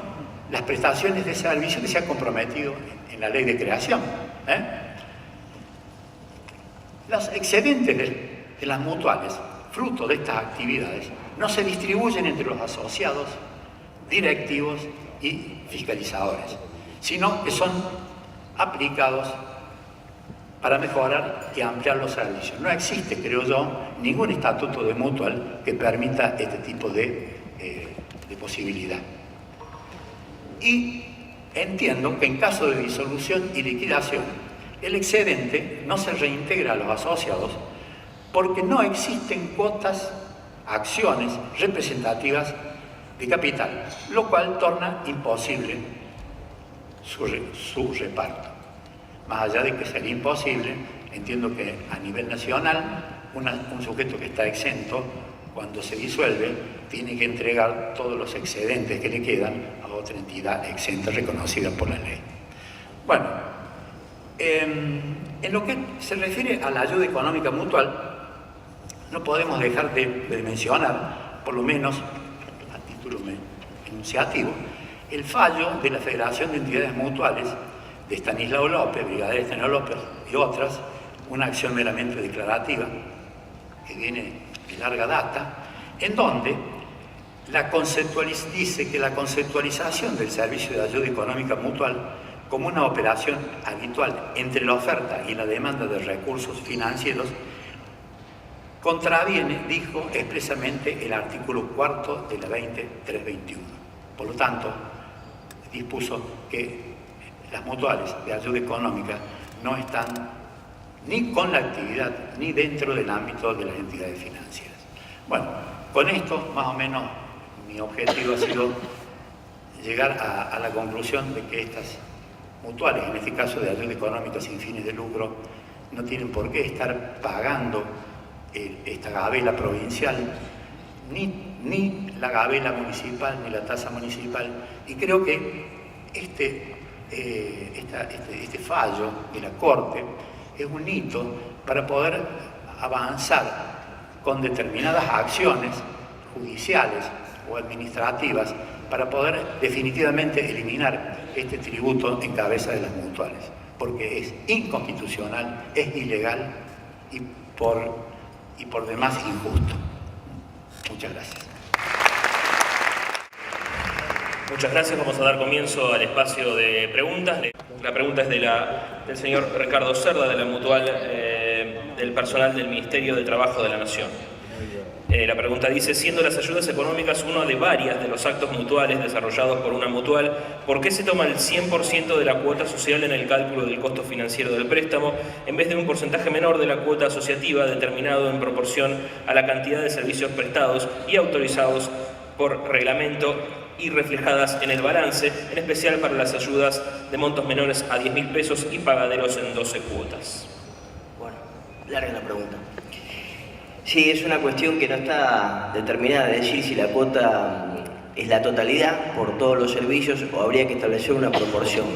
las prestaciones de servicio que se ha comprometido en la ley de creación. Los excedentes de las mutuales, fruto de estas actividades, no se distribuyen entre los asociados, directivos y fiscalizadores, sino que son aplicados para mejorar y ampliar los servicios. No existe, creo yo, ningún estatuto de mutual que permita este tipo de posibilidad. Y entiendo que en caso de disolución y liquidación, el excedente no se reintegra a los asociados porque no existen cuotas, acciones representativas de capital, lo cual torna imposible su reparto. Más allá de que sería imposible, entiendo que a nivel nacional, un sujeto que está exento, cuando se disuelve, tiene que entregar todos los excedentes que le quedan a otra entidad exenta reconocida por la ley. Bueno, en lo que se refiere a la ayuda económica mutual, no podemos dejar de mencionar, por lo menos a título enunciativo, el fallo de la Federación de Entidades Mutuales de Estanislao López, brigadier Estanislao López y otras, una acción meramente declarativa que viene de larga data, en donde dice que la conceptualización del servicio de ayuda económica mutual como una operación habitual entre la oferta y la demanda de recursos financieros contraviene, dijo expresamente, el artículo 4 de la 2321. Por lo tanto, dispuso que las mutuales de ayuda económica no están ni con la actividad ni dentro del ámbito de las entidades financieras. Bueno, con esto más o menos mi objetivo ha sido llegar a la conclusión de que estas mutuales, en este caso de ayuda económica sin fines de lucro, no tienen por qué estar pagando esta gabela provincial, ni la gabela municipal, ni la tasa municipal. Y creo que este fallo de la Corte es un hito para poder avanzar con determinadas acciones judiciales o administrativas para poder definitivamente eliminar este tributo en cabeza de las mutuales, porque es inconstitucional, es ilegal y por demás injusto. Muchas gracias. Muchas gracias. Vamos a dar comienzo al espacio de preguntas. La pregunta es del señor Ricardo Cerda, de la Mutual del Personal del Ministerio de Trabajo de la Nación. La pregunta dice: siendo las ayudas económicas uno de varias de los actos mutuales desarrollados por una mutual, ¿por qué se toma el 100% de la cuota social en el cálculo del costo financiero del préstamo, en vez de un porcentaje menor de la cuota asociativa determinado en proporción a la cantidad de servicios prestados y autorizados por reglamento y reflejadas en el balance, en especial para las ayudas de montos menores a 10.000 pesos y pagaderos en 12 cuotas? Bueno, larga la pregunta. Sí, es una cuestión que no está determinada, es decir, si la cuota es la totalidad por todos los servicios o habría que establecer una proporción.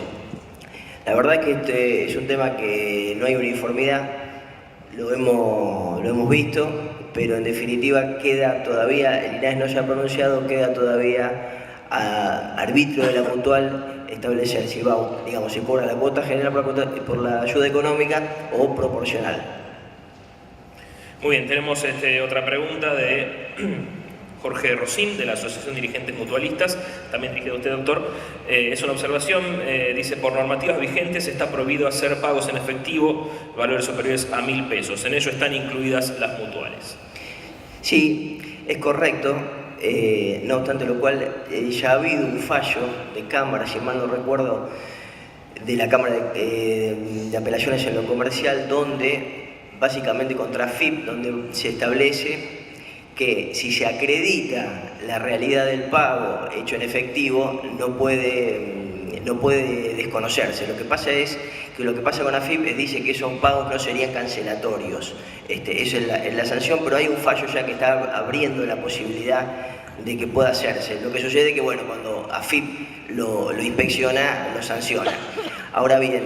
La verdad que este es un tema que no hay uniformidad, lo hemos visto, pero en definitiva queda todavía, el INAES no se ha pronunciado, queda todavía a arbitrio de la mutual establecer si va, digamos, si cobra la cuota general por la ayuda económica o proporcional. Muy bien, tenemos otra pregunta de Jorge Rosín, de la Asociación Dirigentes Mutualistas, también dirigido a usted, doctor. Es una observación, dice, por normativas vigentes está prohibido hacer pagos en efectivo, valores superiores a 1.000 pesos. En ello están incluidas las mutuales. Sí, es correcto. No obstante lo cual, ya ha habido un fallo de Cámara, si mal no recuerdo, de la Cámara de Apelaciones en lo Comercial, donde, básicamente contra AFIP, donde se establece que si se acredita la realidad del pago hecho en efectivo, no puede desconocerse. Lo que pasa es que lo que pasa con AFIP dice que esos pagos no serían cancelatorios. Esa es la sanción, pero hay un fallo ya que está abriendo la posibilidad de que pueda hacerse. Lo que sucede es que, bueno, cuando AFIP lo inspecciona, lo sanciona. Ahora bien,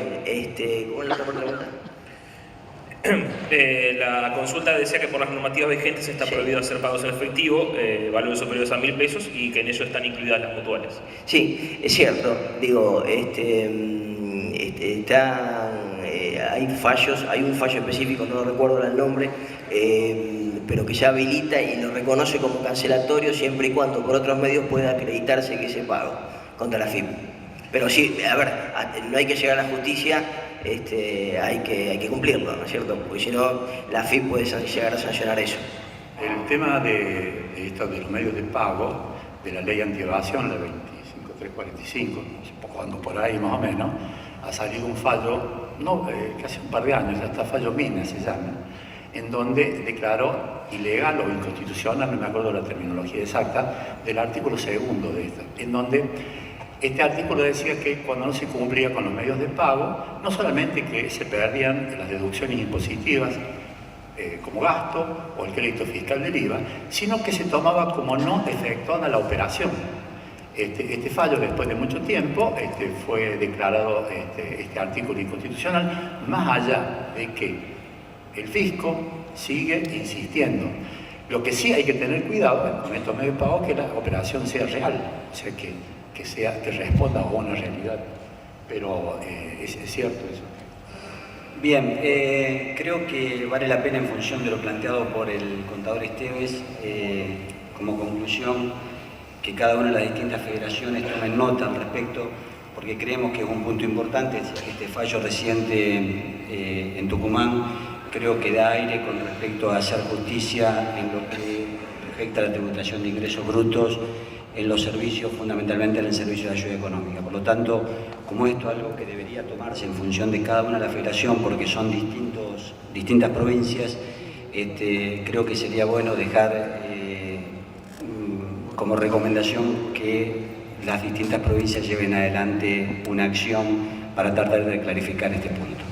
¿cómo es la otra pregunta? La consulta decía que por las normativas vigentes está prohibido hacer pagos en efectivo, valores superiores a 1.000 pesos, y que en ello están incluidas las mutuales. Sí, es cierto. Digo, hay fallos, hay un fallo específico, no recuerdo el nombre, pero que ya habilita y lo reconoce como cancelatorio siempre y cuando por otros medios pueda acreditarse que ese pago contra la AFIP. Pero sí, a ver, no hay que llegar a la justicia, hay que cumplirlo, ¿no es cierto? Porque si no, la AFIP puede llegar a sancionar eso. El tema de los medios de pago, de la ley antievasión, la 25345, un poco ando por ahí más o menos, ha salido un fallo, casi un par de años, hasta fallo Mina se llama, en donde declaró ilegal o inconstitucional, no me acuerdo la terminología exacta, del artículo 2 de esto, en donde este artículo decía que cuando no se cumplía con los medios de pago, no solamente que se perdían las deducciones impositivas como gasto o el crédito fiscal del IVA, sino que se tomaba como no efectuada la operación. Este fallo, después de mucho tiempo, fue declarado este artículo inconstitucional, más allá de que el fisco sigue insistiendo. Lo que sí hay que tener cuidado con estos medios de pago es que la operación sea real, o sea, que responda a una realidad. Pero es cierto eso. Bien, creo que vale la pena, en función de lo planteado por el contador Esteves, como conclusión, que cada una de las distintas federaciones tomen nota al respecto, porque creemos que es un punto importante. Este fallo reciente en Tucumán creo que da aire con respecto a hacer justicia en lo que respecta a la tributación de ingresos brutos en los servicios, fundamentalmente en el servicio de ayuda económica. Por lo tanto, como esto es algo que debería tomarse en función de cada una de las federaciones, porque son distintas provincias, creo que sería bueno dejar como recomendación que las distintas provincias lleven adelante una acción para tratar de clarificar este punto.